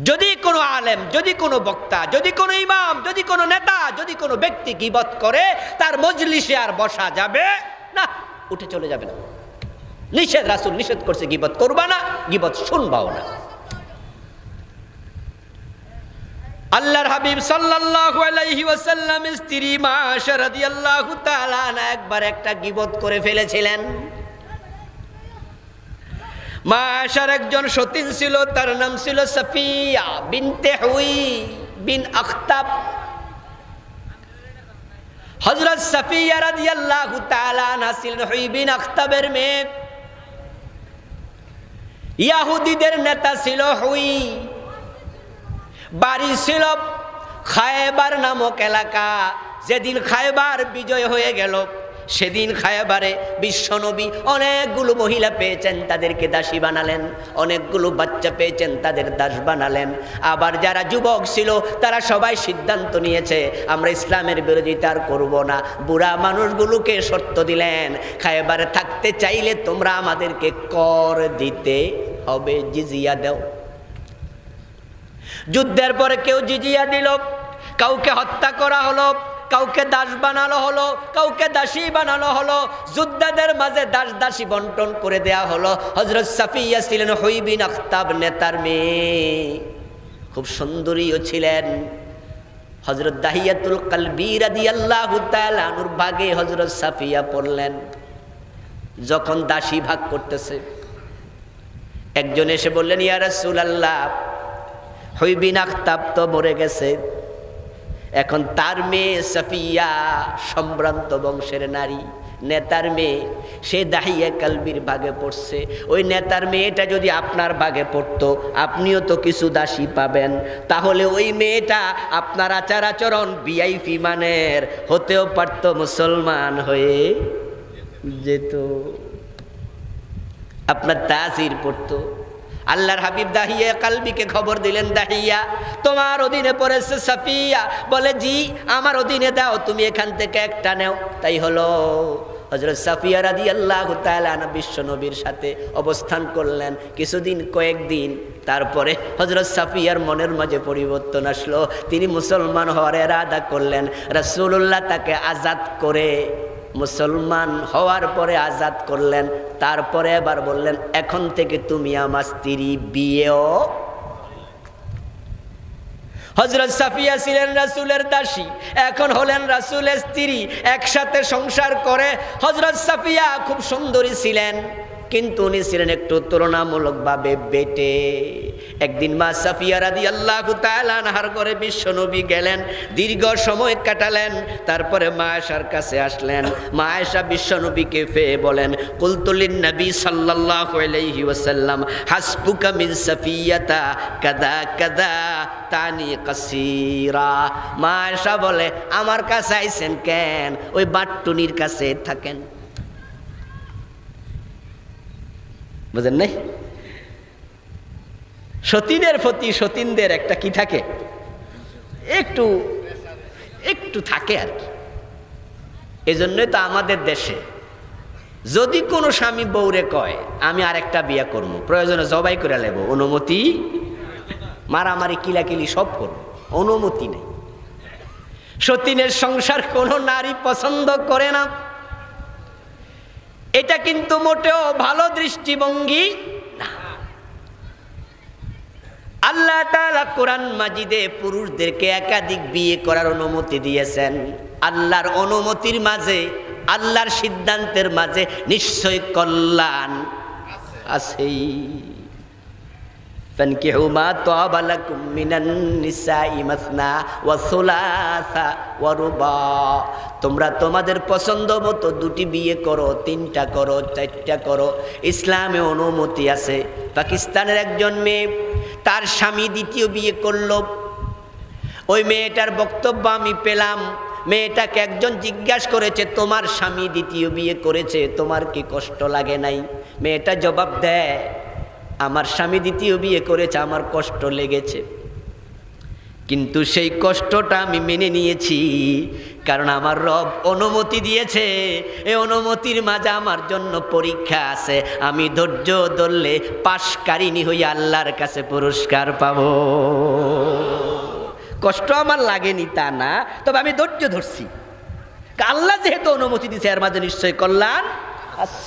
যদি কোনো আলেম, যদি কোনো বক্তা, যদি কোনো ইমাম, যদি কোনো নেতা, যদি কোনো ব্যক্তি গীবত করে তার মজলিসে আর বসা যাবে না, উঠে চলে যাবে না। নিষেধ, রাসূল নিষেধ করছে গীবত করবা না, গীবত শুনবাও না। আল্লাহর হাবিব সাল্লাল্লাহু আলাইহি ওয়াসাল্লাম স্ত্রী মা আয়েশা রাদিয়াল্লাহু তাআলা আনহা একবার একটা গীবত করে ফেলেছিলেন। মা আয়েশার একজন সতীন ছিল, তার নাম ছিল সাফিয়া বিনতে হুই বিন আখতাব। হযরত সাফিয়া রাদিয়াল্লাহু তাআলা আনহা ছিলেন হুই বিন আখতাবের মেয়ে। ইহুদিদের নেতা ছিল হুই, বাড়ি ছিল খায়বার নামক এলাকা। যেদিন খায়বার বিজয় হয়ে গেল সেদিন খায়বারে বিশ্বনবী অনেকগুলো মহিলা পেয়েছেন, তাদেরকে দাসী বানালেন। অনেকগুলো বাচ্চা পেয়েছেন, তাদের দাস বানালেন। আবার যারা যুবক ছিল তারা সবাই সিদ্ধান্ত নিয়েছে আমরা ইসলামের বিরোধিতা আর করব না। বুড়া মানুষগুলোকে শর্ত দিলেন খায়বারে থাকতে চাইলে তোমরা আমাদেরকে কর দিতে হবে, জিজিয়া দাও। যুদ্ধের পরে কেউ জিজিয়া দিল, কাউকে হত্যা করা হলো, কাউকে দাস বানানো হলো, কাউকে দাসী বানানো হলো। যোদ্ধাদের মাঝে দাস দাসী বন্টন করে দেয়া হলো। হযরত সাফিয়া ছিলেন হুই বিন আখতাব নেতার মেয়ে, খুব সুন্দরীও ছিলেন। হযরত দাহিয়াতুল কলবি রাদিয়াল্লাহু তাআলা আনহুর ভাগে হযরত সাফিয়া পড়লেন। যখন দাসী ভাগ করতেছে একজন এসে বললেন ইয়া রাসূলুল্লাহ হুই বিন আখতাব তো মরে গেছে, এখন তার মেয়ে সাফিয়া সম্ভ্রান্ত বংশের নারী, নেতার মেয়ে, সে দাহিয়া কালবির ভাগে পড়ছে। ওই নেতার মেয়েটা যদি আপনার ভাগে পড়তো আপনিও তো কিছু দাসী পাবেন, তাহলে ওই মেয়েটা আপনার আচার আচরণ ভিআইপি মানের হতেও পারত, মুসলমান হয়ে যেত, আপনার তাজির পড়তো। আল্লাহর হাবিব দাহিয়া কালবিকে খবর দিলেন দাহিয়া তোমার অধীনে পড়েছে সাফিয়া। বলে জি আমার অধীনে দাও, তুমি এখান থেকে একটা নেও। তাই হলো হযরত সাফিয়া রাদিয়াল্লাহু তাআলা বিশ্ব নবীর সাথে অবস্থান করলেন কিছুদিন, কয়েকদিন। তারপরে হযরত সাফিয়ার মনের মাঝে পরিবর্তন আসলো, তিনি মুসলমান হওয়ার ইরাদা করলেন। রাসূলুল্লাহ তাকে আজাদ করে, মুসলমান হওয়ার পরে আজাদ করলেন। তারপরে এবার বললেন, এখন থেকে তুমি আমার স্ত্রী, বিয়েও। হযরত সাফিয়া ছিলেন রাসূলের দাসী, এখন হলেন রাসূলের স্ত্রী, একসাথে সংসার করে। হযরত সাফিয়া খুব সুন্দরী ছিলেন, কিন্তু উনি ছিলেন একটু তুলনামূলকভাবে বেটে। একদিন মা সাফিয়া রাদিয়াল্লাহু তাআলা আনহার ঘরে বিশ্বনবী গেলেন, দীর্ঘ সময় কাটালেন। তারপরে মা আয়েশার কাছে আসলেন। মা আয়েশা বিশ্বনবীকে পেয়ে বলেন, কুলতু লিন-নবী সাল্লাল্লাহু আলাইহি ওয়াসাল্লাম হাসবুকা মিন সাফিয়াতা কাদা কাদা তানি কাসীরা। মা আয়েশা বলে, আমার কাছে আইছেন কেন? ওই বাট্টুনির কাছে থাকেন। বুঝেন নাই? সতীনের প্রতি সতীনদের একটা কি থাকে, একটু একটু থাকে আর কি। এই জন্যই তো আমাদের দেশে যদি কোনো স্বামী বউরে কয় আমি আরেকটা বিয়ে করবো, প্রয়োজনে জবাই করে নেব, অনুমতি, মারামারি কিলাকিলি সব করবো, অনুমতি নেই। সতীনের সংসার কোনো নারী পছন্দ করে না। এটা কিন্তু মোটেও ভালো দৃষ্টিভঙ্গি না। আল্লাহ তাআলা কোরআন মাজিদে পুরুষদেরকে একাধিক বিয়ে করার অনুমতি দিয়েছেন। আল্লাহর অনুমতির মাঝে, আল্লাহর সিদ্ধান্তের মাঝে নিশ্চয় কল্যাণ আছেই। ফানকিহু মা তাবা লাকুম মিনান নিসাই মাসনা ওয়া সুলাসা ওয়া রুবা। তোমরা তোমাদের পছন্দ মতো দুটি বিয়ে করো, তিনটা করো, চারটা করো, ইসলামে অনুমতি আছে। পাকিস্তানের একজন মেয়ে, তার স্বামী দ্বিতীয় বিয়ে করলো। ওই মেয়েটার বক্তব্য আমি পেলাম। মেয়েটাকে একজন জিজ্ঞাসা করেছে, তোমার স্বামী দ্বিতীয় বিয়ে করেছে, তোমার কি কষ্ট লাগে নাই? মেয়েটা জবাব দেয়, আমার স্বামী দ্বিতীয় বিয়ে করেছে, আমার কষ্ট লেগেছে, কিন্তু সেই কষ্টটা আমি মেনে নিয়েছি, কারণ আমার রব অনুমতি দিয়েছে। এই অনুমতির মাঝে আমার জন্য পরীক্ষা আছে, আমি ধৈর্য ধরলে পাশকারিনী হইয়া আল্লাহর কাছে পুরস্কার পাব। কষ্ট আমার লাগেনি তা না, তবে আমি ধৈর্য ধরছি। আল্লাহ যেহেতু অনুমতি দিয়েছে, এর মাঝে নিশ্চয় কল্যাণ আছে।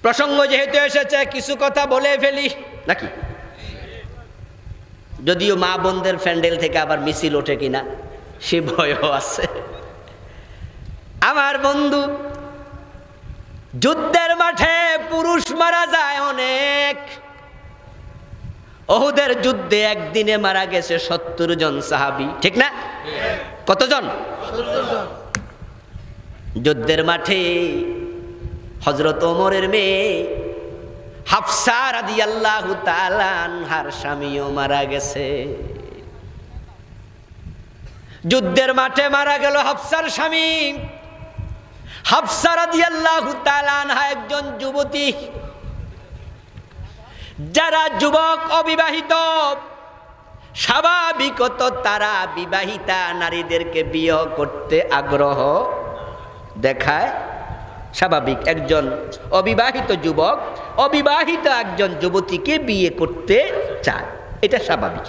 প্রসঙ্গ যেহেতু এসেছে, কিছু কথা বলে ফেলি নাকি? যদিও মা বোনদের প্যান্ডেল থেকে আবার মিছিল ওঠে কিনা সে ভয়ও আছে। আমার বন্ধু, যুদ্ধের মাঠে পুরুষ মারা যায় অনেক। ওহুদের যুদ্ধে একদিনে মারা গেছে ৭০ জন সাহাবী, ঠিক না? কতজন? ৭০ জন। যুদ্ধের মাঠে হযরত ওমরের মেয়ে হাফসা রাদিয়াল্লাহু তাআলা আনহার স্বামীও মারা গেছে। যুদ্ধের মাঠে মারা গেল হাফসার স্বামী। হাফসা রাদিয়াল্লাহু তাআলা আনহা একজন যুবতী। যারা যুবক অবিবাহিত, স্বাভাবিকত তারা বিবাহিতা নারীদেরকে বিয়ে করতে আগ্রহ দেখায়। স্বাভাবিক, একজন অবিবাহিত যুবক অবিবাহিত একজন যুবতীকে বিয়ে করতে চায়, এটা স্বাভাবিক।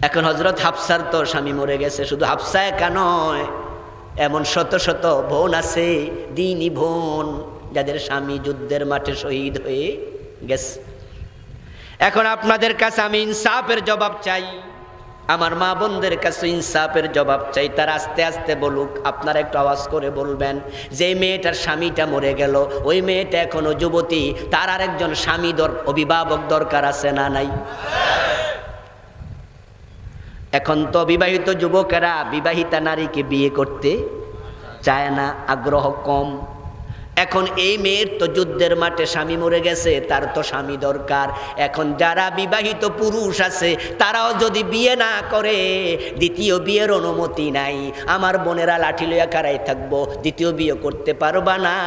এখন হযরত হাফসার তো স্বামী মরে গেছে। শুধু হাফসা একা নয়, এমন শত শত বোন আছে, দিনী বোন, যাদের স্বামী যুদ্ধের মাঠে শহীদ হয়ে গেছে। এখন আপনাদের কাছে আমি ইনসাফের জবাব চাই, আমার মা বোনদের কাছে ইনসাফের জবাব চাই। তার আস্তে আস্তে বলুক, আপনারা একটু আওয়াজ করে বলবেন, যে মেয়েটার স্বামীটা মরে গেল, ওই মেয়েটা এখনো যুবতী, তার আরেকজন স্বামী অভিভাবক দরকার আছে না নাই? এখন তো বিবাহিত যুবকেরা বিবাহিতা নারীকে বিয়ে করতে চায় না, আগ্রহ কম। এখন এই মেয়ের তো যুদ্ধের মাঠে স্বামী মরে গেছে, তার তো স্বামী দরকার। এখন যারা বিবাহিত পুরুষ আছে, তারাও যদি বিয়ে না করে, দ্বিতীয় বিয়ের অনুমতি নাই। আমার বোনেরা লাঠি লইয়া খাড়াই থাকবো, দ্বিতীয় বিয়ে করতে পারবা না।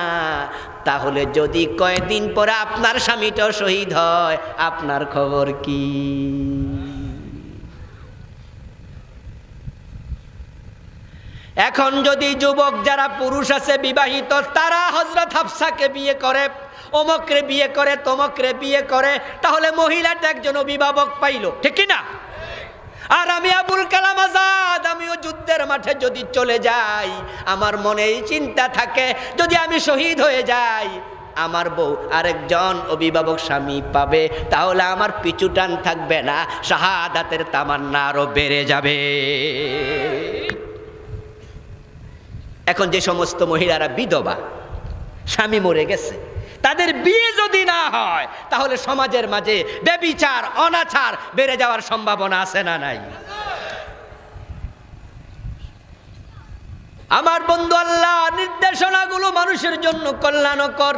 তাহলে যদি কয়েকদিন পরে আপনার স্বামীটাও শহীদ হয়, আপনার খবর কি? এখন যদি যুবক যারা পুরুষ আছে বিবাহিত, তারা হযরত হাফসাকে বিয়ে করে, অমুকরে বিয়ে করে, তমুকরে বিয়ে করে, তাহলে মহিলাটা একজন অভিভাবক পাইল, ঠিক কি না? আর আমি আবুল কালাম আজাদ, আমিও যুদ্ধের মাঠে যদি চলে যাই, আমার মনে এই চিন্তা থাকে যদি আমি শহীদ হয়ে যাই, আমার বউ আরেকজন অভিভাবক স্বামী পাবে, তাহলে আমার পিছু টান থাকবে না, শাহাদাতের তামান্না আরো বেড়ে যাবে। এখন যে সমস্ত মহিলারা বিধবা, স্বামী মরে গেছে, তাদের বিয়ে যদি না হয়, তাহলে সমাজের মাঝে ব্যভিচার, অনাচার বেড়ে যাওয়ার সম্ভাবনা আছে না নাই? আমার বন্ধু, আল্লাহ নির্দেশনাগুলো মানুষের জন্য কল্যাণকর,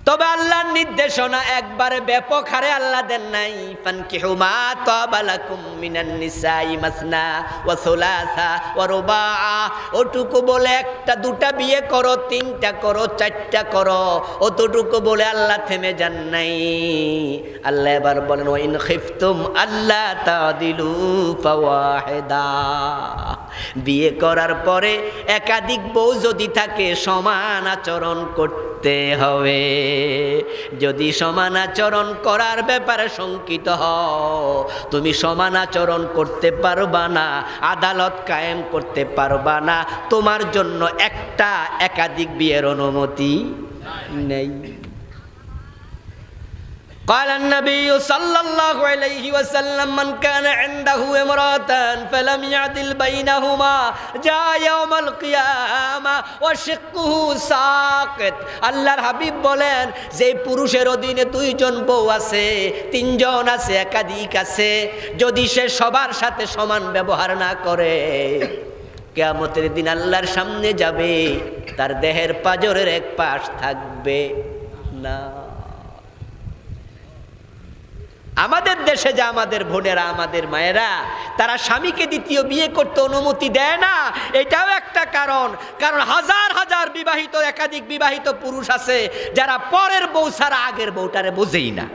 তবে আল্লাহর নির্দেশনা একবারে ব্যাপক হারে আল্লাহ দেন নাই। ফানকিহু মা তাবা লাকুম মিনান নিসাই মাসনা ওয়া সুলাসা ওয়া রুবাআ, ওটুকু বলে একটা দুটা বিয়ে করো, তিনটা করো, চারটা করো, অতটুকু বলে আল্লাহ থেমে যান নাই। আল্লাহ এবার বলেন ওয়া ইন খিফতুম আল্লা তাদিলু ফাওয়াহিদা, বিয়ে করার পরে একাধিক বউ যদি থাকে সমান আচরণ করতে হবে। যদি সমান আচরণ করার ব্যাপারে শঙ্কিত হও, তুমি সমান আচরণ করতে পারবা না, আদালত কায়েম করতে পারবা না, তোমার জন্য একটা একাধিক বিয়ের অনুমতি নেই। قال النبي صلى الله عليه وسلم من كان عنده امرأتان فلم يعدل بينهما جاء يوم القيامة وشقه ساقط। আল্লাহর হাবিব বলেন, যে পুরুষের অধীনে দুইজন বউ আছে, তিনজন আছে, একাধিক আছে, যদি সে সবার সাথে সমান ব্যবহার না করে, কিয়ামতের দিন আল্লাহর সামনে যাবে, তার দেহের পাঁজরের এক পাশ থাকবে না। আমাদের দেশে যা আমাদের বোনেরা, আমাদের মায়েরা, তারা স্বামীকে দ্বিতীয় বিয়ে করতে অনুমতি দেয় না, এটাও একটা কারণ। কারণ হাজার হাজার বিবাহিত, একাধিক বিবাহিত পুরুষ আছে যারা পরের বউ ছাড়া আগের বউটারে বোঝেই না।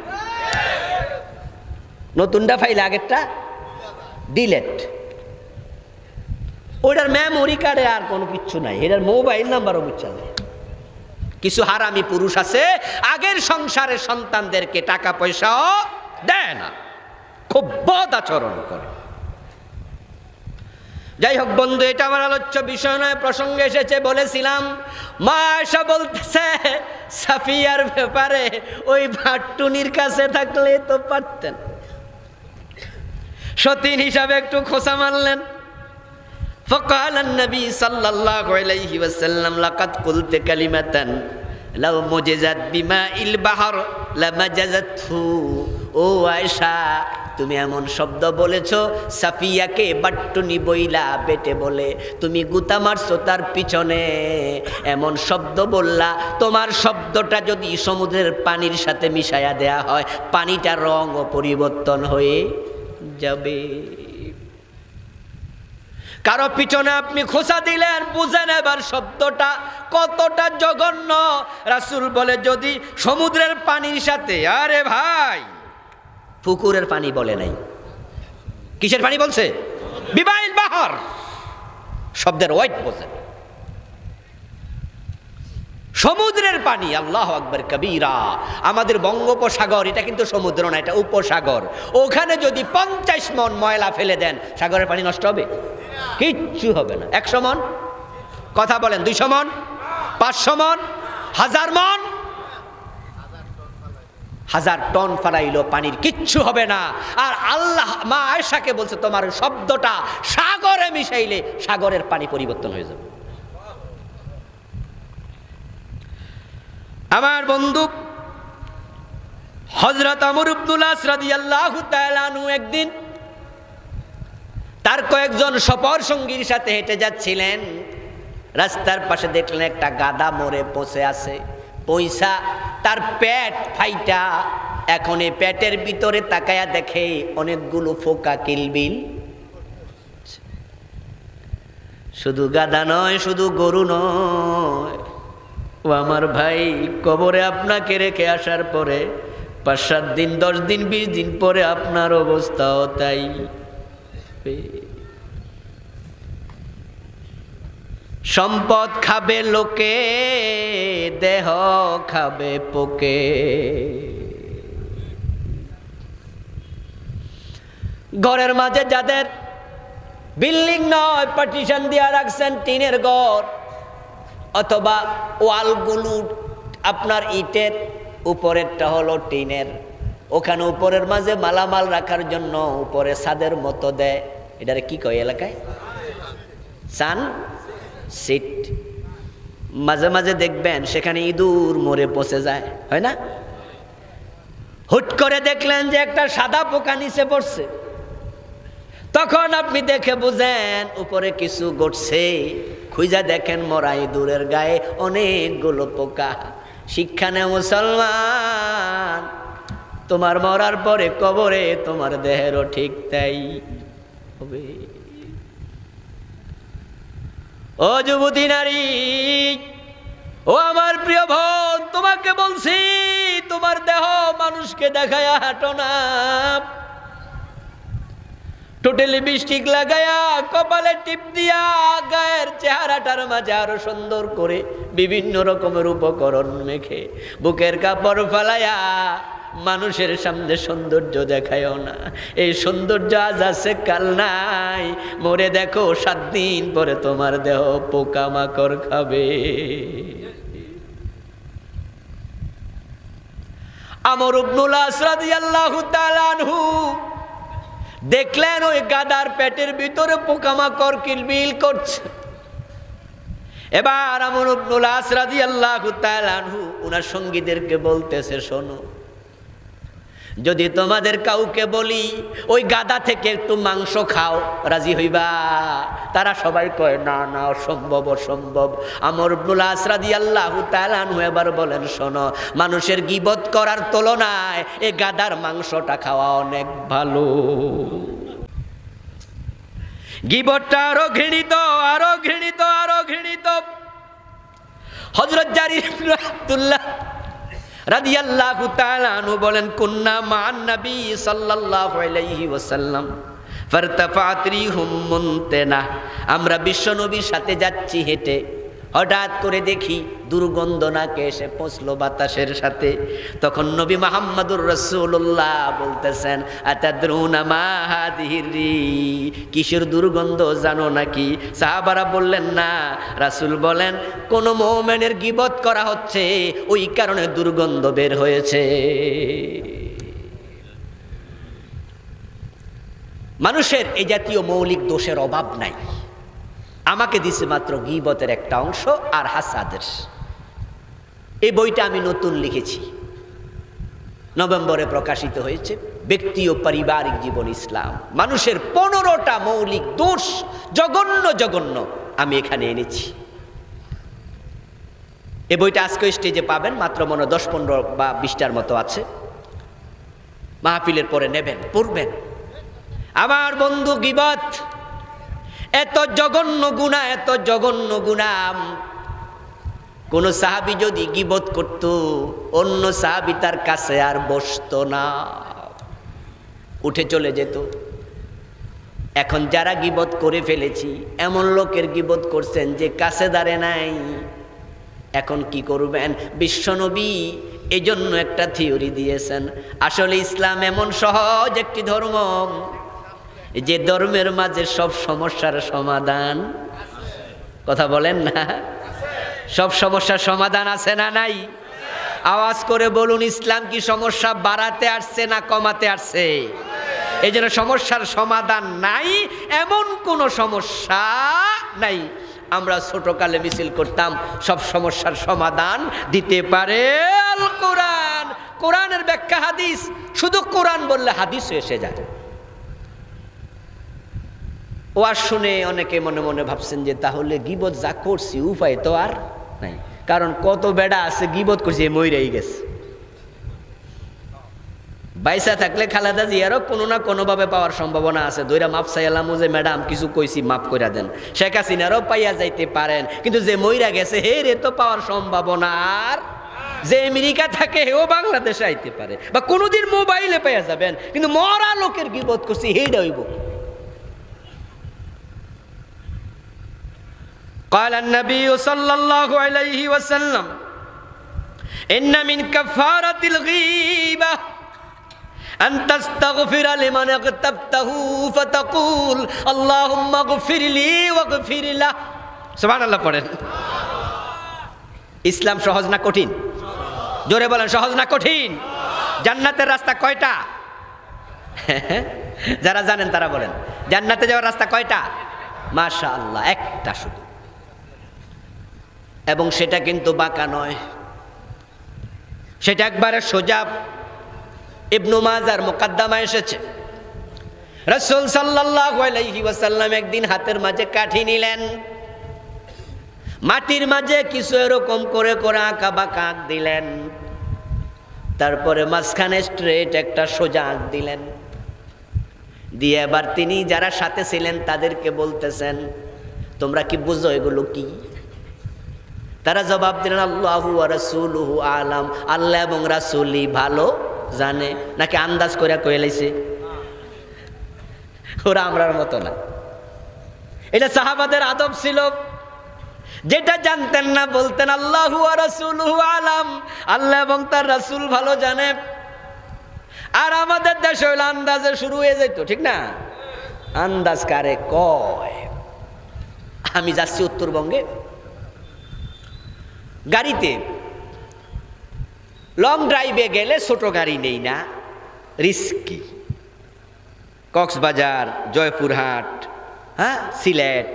নতুনটা ফাইলে আগেরটা ডিলেট, ওইটার মেমোরি কার্ডে আর কোনো কিচ্ছু নাই, এটার মোবাইল নাম্বারও বুঝছে না। কিছু হারামি পুরুষ আছে আগের সংসারের সন্তানদেরকে টাকা পয়সাও দেয় না, খুব বদ আচরণ করে। যাই হোক বন্ধু, এটা আমার আলোচ্য বিষয় নয়, প্রসঙ্গে এসেছে বলেছিলাম। মা আয়েশা বলতেছে সাফিয়ার ব্যাপারে, ওই ভাট্টুনির কাছে থাকলে তো পারতেন, সতীন হিসাবে একটু খোঁচা মারলেন। فقال النبي صلى الله عليه وسلم لقد قلت كلمة لو مجزت بماء البحر لمجزته। ও আয়েশা, তুমি এমন শব্দ বলেছো, সাফিয়াকে বাট্টুনি বইলা বেটে বলে তুমি গুতা মারছো তার পিছনে, এমন শব্দ বললা, তোমার শব্দটা যদি সমুদ্রের পানির সাথে মিশায়া দেয়া হয়, পানিটার রং ও পরিবর্তন হয়ে যাবে। কারো পিছনে আপনি খোঁচা দিলেন, বুঝেন এবার শব্দটা কতটা জঘন্য। রাসূল বলে যদি সমুদ্রের পানির সাথে, আরে ভাই পুকুরের পানি বলে নাই, কিসের পানি বলছে? বিমাইল বাহার, শব্দের ওয়েট বোঝেন, সমুদ্রের পানি। আল্লাহু আকবার কবীরা। আমাদের বঙ্গোপসাগর এটা কিন্তু সমুদ্র না, এটা উপসাগর। ওখানে যদি 50 মণ ময়লা ফেলে দেন, সাগরের পানি নষ্ট হবে? কিচ্ছু হবে না। 100 মণ? কথা বলেন। 200 মণ? 500 মণ? 1000 মণ? 1000 টন ফালাইলো পানির কিচ্ছু হবে না। আর আল্লাহ মা আয়েশাকে বলছে তোমার শব্দটা সাগরে মিশাইলে সাগরের পানি পরিবর্তন হয়ে যাবে। আমার বন্ধু হযরত আমর ইবনুল আস রাদিয়াল্লাহু তাআলা আনহু একদিন তার কয়েকজন সফর সঙ্গীর সাথে হেঁটে যাচ্ছিলেন। রাস্তার পাশে দেখলেন একটা গাধা মরে পচে আছে, পয়সা তার পেট ফাইটা। এখন এই পেটের ভিতরে তাকায়া দেখে অনেকগুলো ফোকা কিলবিল। শুধু গাধা নয়, শুধু গরু নয়, ও আমার ভাই, কবরে আপনাকে রেখে আসার পরে 5-7 দিন, 10 দিন, 20 দিন পরে আপনার অবস্থাও তাই। সম্পদ খাবে লোকে, দেহ খাবে পোকে। ঘরের মাঝে যাদের বিল্ডিং নয়, পার্টিশন দিয়া রাখছেন টিনের ঘর, অথবা ওয়ালগুলো আপনার ইটের, উপরেরটা হলো টিনের, ওখানে উপরের মাঝে মালামাল রাখার জন্য উপরে ছাদের মতো দেয়, এটারে কি কয় এলাকায়? সান সিট। মাঝে মাঝে দেখবেন সেখানে ইঁদুর মরে পচে যায়, হয় না? হুট করে দেখলেন যে একটা সাদা পোকা নিচে পড়ছে, তখন আপনি দেখে বুঝেন উপরে কিছু ঘটছে। খুঁজা দেখেন মরা ইঁদুরের গায়ে অনেকগুলো পোকা। শিক্ষা নেও মুসলমান, তোমার মরার পরে কবরে তোমার দেহেরও ঠিক তাই হবে। ও যুবতী নারী, ও আমার প্রিয় বোন, তোমাকে বলছি তোমার দেহ মানুষকে দেখায়া হাঁটো না। টোটে লিপস্টিক লাগায়া, কপালে টিপ দিয়া, গায়ের চেহারাটার মাঝে আরো সুন্দর করে বিভিন্ন রকমের উপকরণ মেখে, বুকের কাপড় ফালাইয়া মানুষের সামনে সৌন্দর্য দেখায়ও না। এই সৌন্দর্য আজ আছে কাল নাই, মরে দেখো 7 দিন পরে তোমার দেহ পোকামাকড় খাবে। আমর ইবনুল আস রাদিয়াল্লাহু তাআলা আনহু দেখলেন ওই গাদার পেটের ভিতরে পোকামাকড় কিলবিল করছে। এবার আমর ইবনুল আস রাদিয়াল্লাহু তাআলা আনহু ওনার সঙ্গীদেরকে বলতেছে, শোনো, যদি তোমাদের কাউকে বলি ওই গাদা থেকে একটু মাংস খাও, রাজি হইবা? তারা সবাই কয় না না, অসম্ভব অসম্ভব। আমর ইবনুল আস রাদিয়াল্লাহু তাআলা আনহু এবার বলেন, শোনো, মানুষের গীবত করার তুলনায় এই গাদার মাংসটা খাওয়া অনেক ভালো। গীবতটা আরো ঘৃণিত, আরো ঘৃণিত, আরো ঘৃণিত। হযরত জারির ইবনে আব্দুল্লাহ রাদিয়াল্লাহু তাআলা আনহু বলেন, কুন্না মান নবী সাল্লাল্লাহু আলাইহি ওয়াসাল্লাম ফারতাফাত রিহুম মুনতানা, আমরা বিশ্ব নবীর সাথে যাচ্ছি হেঁটে, হঠাৎ করে দেখি দুর্গন্ধ নাকে এসে পৌঁছলো বাতাসের সাথে। তখন নবী মুহাম্মদুর রাসূলুল্লাহ বলতেছেন, আতাদরুনা মা হাদিহি, কিসের দুর্গন্ধ জানো নাকি? সাহাবারা বললেন না। রাসূল বলেন, কোন মুমিনের গীবত করা হচ্ছে, ওই কারণে দুর্গন্ধ বের হয়েছে। মানুষের এই জাতীয় মৌলিক দোষের অভাব নাই। আমাকে দিছে মাত্র গীবতের একটা অংশ আর হাসাদের। এই বইটা আমি নতুন লিখেছি, নভেম্বরে প্রকাশিত হয়েছে। ব্যক্তি ও পারিবারিক জীবন ইসলাম, মানুষের 15টা মৌলিক দোষ, জঘন্য জঘন্য, আমি এখানে এনেছি। এই বইটা আজকে স্টেজে পাবেন, মাত্র মনে 10, 15 বা 20টার মতো আছে। মাহফিলের পরে নেবেন, পড়বেন। আমার বন্ধু, গীবত এত জঘন্য গুনাহ, এত জঘন্য গুনাহ। কোন সাহাবী যদি গীবত করত, অন্য সাহাবী তার কাছে আর বসতো না, উঠে চলে যেত। এখন যারা গীবত করে ফেলেছি, এমন লোকের গীবত করছেন যে কাছে দাঁড়ে নাই। এখন কি করবেন? বিশ্বনবী এই জন্য একটা থিওরি দিয়েছেন। আসলে ইসলাম এমন সহজ একটি ধর্ম, যে ধর্মের মাঝে সব সমস্যার সমাধান। কথা বলেন না? সব সমস্যার সমাধান আছে না নাই? আওয়াজ করে বলুন, ইসলাম কি সমস্যা বাড়াতে আসছে না কমাতে আসছে? এই জন্য সমস্যার সমাধান নাই, এমন কোন সমস্যা নাই। আমরা ছোটকালে মিছিল করতাম, সব সমস্যার সমাধান দিতে পারে আল কোরআন। কোরআনের ব্যাখ্যা হাদিস, শুধু কোরআন বললে হাদিস এসে যায়। ওয়াজ শুনে অনেকে মনে মনে ভাবছেন যে তাহলে গীবত যা করছি উপায় তো আর নাই, কারণ কত বেড়া আছে গীবত করছে মইরাই গেছে। বাইসা থাকলে খালেদা জিয়ারও কোনো না কোনোভাবে পাওয়ার সম্ভাবনা আছে। দইরা মাপ চাইলাম যে ম্যাডাম কিছু কইছি মাফ করে দেন। শেখ হাসিনারও পাইয়া যাইতে পারেন, কিন্তু যে মইরা গেছে হে রে তো পাওয়ার সম্ভাবনা আর। যে আমেরিকা থাকে হেও বাংলাদেশে আইতে পারে, বা কোনোদিন মোবাইলে পাইয়া যাবেন, কিন্তু মরা লোকের গীবত করছি হেইডা হইব। قال النبي صلى الله عليه وسلم إن من كفارة الغيبة أن تستغفر لمن اغتبته فتقول اللهم اغفر لي واغفر له سبحان الله পড়েন ইসলাম সহজ না কঠিন জোরে বলেন সহজ না কঠিন জান্নাতের রাস্তা কয়টা যারা জানেন তারা বলেন জান্নাতে যাওয়ার রাস্তা কয়টা মাশাআল্লাহ একটা শুধু এবং সেটা কিন্তু বাঁকা নয় সেটা একবারে সোজা ইবনু মাজার মুকদ্দমা এসেছে রাসূল সাল্লাল্লাহু আলাইহি ওয়াসাল্লাম একদিন হাতের মাঝে কাঠি নিলেন মাটির মাঝে কিছু এরকম করে করে আঁকা বাঁকা আঁক দিলেন তারপরে মাঝখানে স্ট্রেট একটা সোজা আঁক দিলেন দিয়ে এবার তিনি যারা সাথে ছিলেন তাদেরকে বলতেছেন তোমরা কি বুঝো এগুলো কি তারা জবাব দিলেন আল্লাহু ওয়া রাসূলুহু আলাম আল্লাহ এবং রাসূলই ভালো জানে নাকি আন্দাজ করে কয়ে লাইছে ওরা আমরার মতো না এটা সাহাবাদের আদব ছিল যেটা জানতেন না বলতেন আল্লাহু ওয়া রাসূলুহু আলাম আল্লাহ এবং তার রাসূল ভালো জানে আর আমাদের দেশে হইল আন্দাজে শুরু হয়ে যেত ঠিক না আন্দাজ কারে কয় আমি যাচ্ছি উত্তরবঙ্গে গাড়িতে লং ড্রাইভে গেলে ছোট গাড়ি নেই না রিস্কি কক্সবাজার জয়পুরহাট হ্যাঁ সিলেট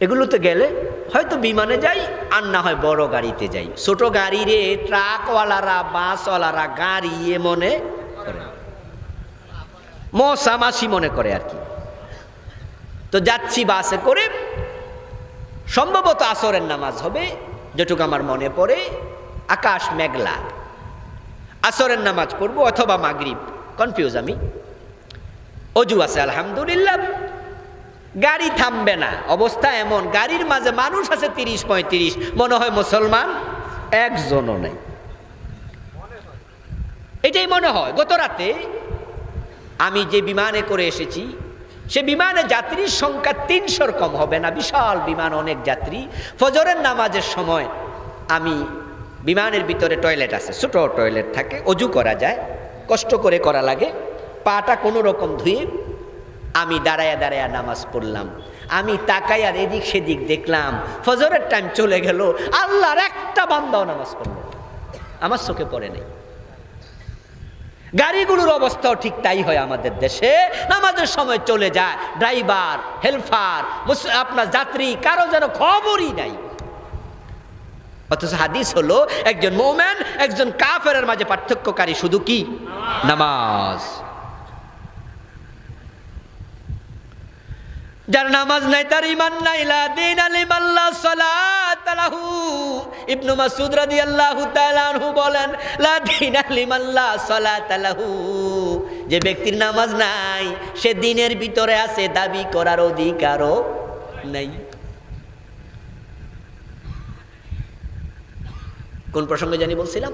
এগুলোতে গেলে হয়তো বিমানে যাই আর না হয় বড় গাড়িতে যাই ছোট গাড়ি রে ট্রাকওয়ালারা বাসওয়ালারা গাড়ি মনে করে মশামাছি মনে করে আর কি তো যাচ্ছি বাসে করে সম্ভবত আসরের নামাজ হবে যেটুকু আমার মনে পড়ে আকাশ মেঘলা আসরের নামাজ পড়বো অথবা মাগরিব কনফিউজ আমি অজু আছে আলহামদুলিল্লাহ গাড়ি থামবে না অবস্থা এমন গাড়ির মাঝে মানুষ আছে ৩০-৩৫ মনে হয় মুসলমান একজনও নেই এটাই মনে হয় গত রাতে আমি যে বিমানে করে এসেছি সে বিমানে যাত্রীর সংখ্যা ৩০০-র কম হবে না বিশাল বিমান অনেক যাত্রী ফজরের নামাজের সময় আমি বিমানের ভিতরে টয়লেট আছে ছোট টয়লেট থাকে অজু করা যায় কষ্ট করে করা লাগে পাটা কোনো রকম ধুয়ে আমি দাঁড়ায়া দাঁড়ায়া নামাজ পড়লাম আমি তাকাই আর এদিক সেদিক দেখলাম ফজরের টাইম চলে গেল আল্লাহর একটা বান্দাও নামাজ পড়ল আমার চোখে পড়ে নাই গাড়িগুলোর অবস্থাও ঠিক তাই হয় আমাদের দেশে নামাজের সময় চলে যায় ড্রাইভার হেল্পার আপনার যাত্রী কারো যেন খবরই নাই অথচ হাদিস হলো একজন মুমিন একজন কাফেরের মাঝে পার্থক্যকারী শুধু কি নামাজ যার নামাজ নাই তার ঈমান নাই লা দীনা লিমান লা সালাত লাহু ইবনে মাসউদ রাদিয়াল্লাহু তাআলা আনহু বলেন লা দীনা লিমান লা সালাত লাহু যে ব্যক্তির নামাজ নাই সে দ্বীনের ভিতরে আছে দাবি করার অধিকারও নাই কোন প্রসঙ্গে জানি বলছিলাম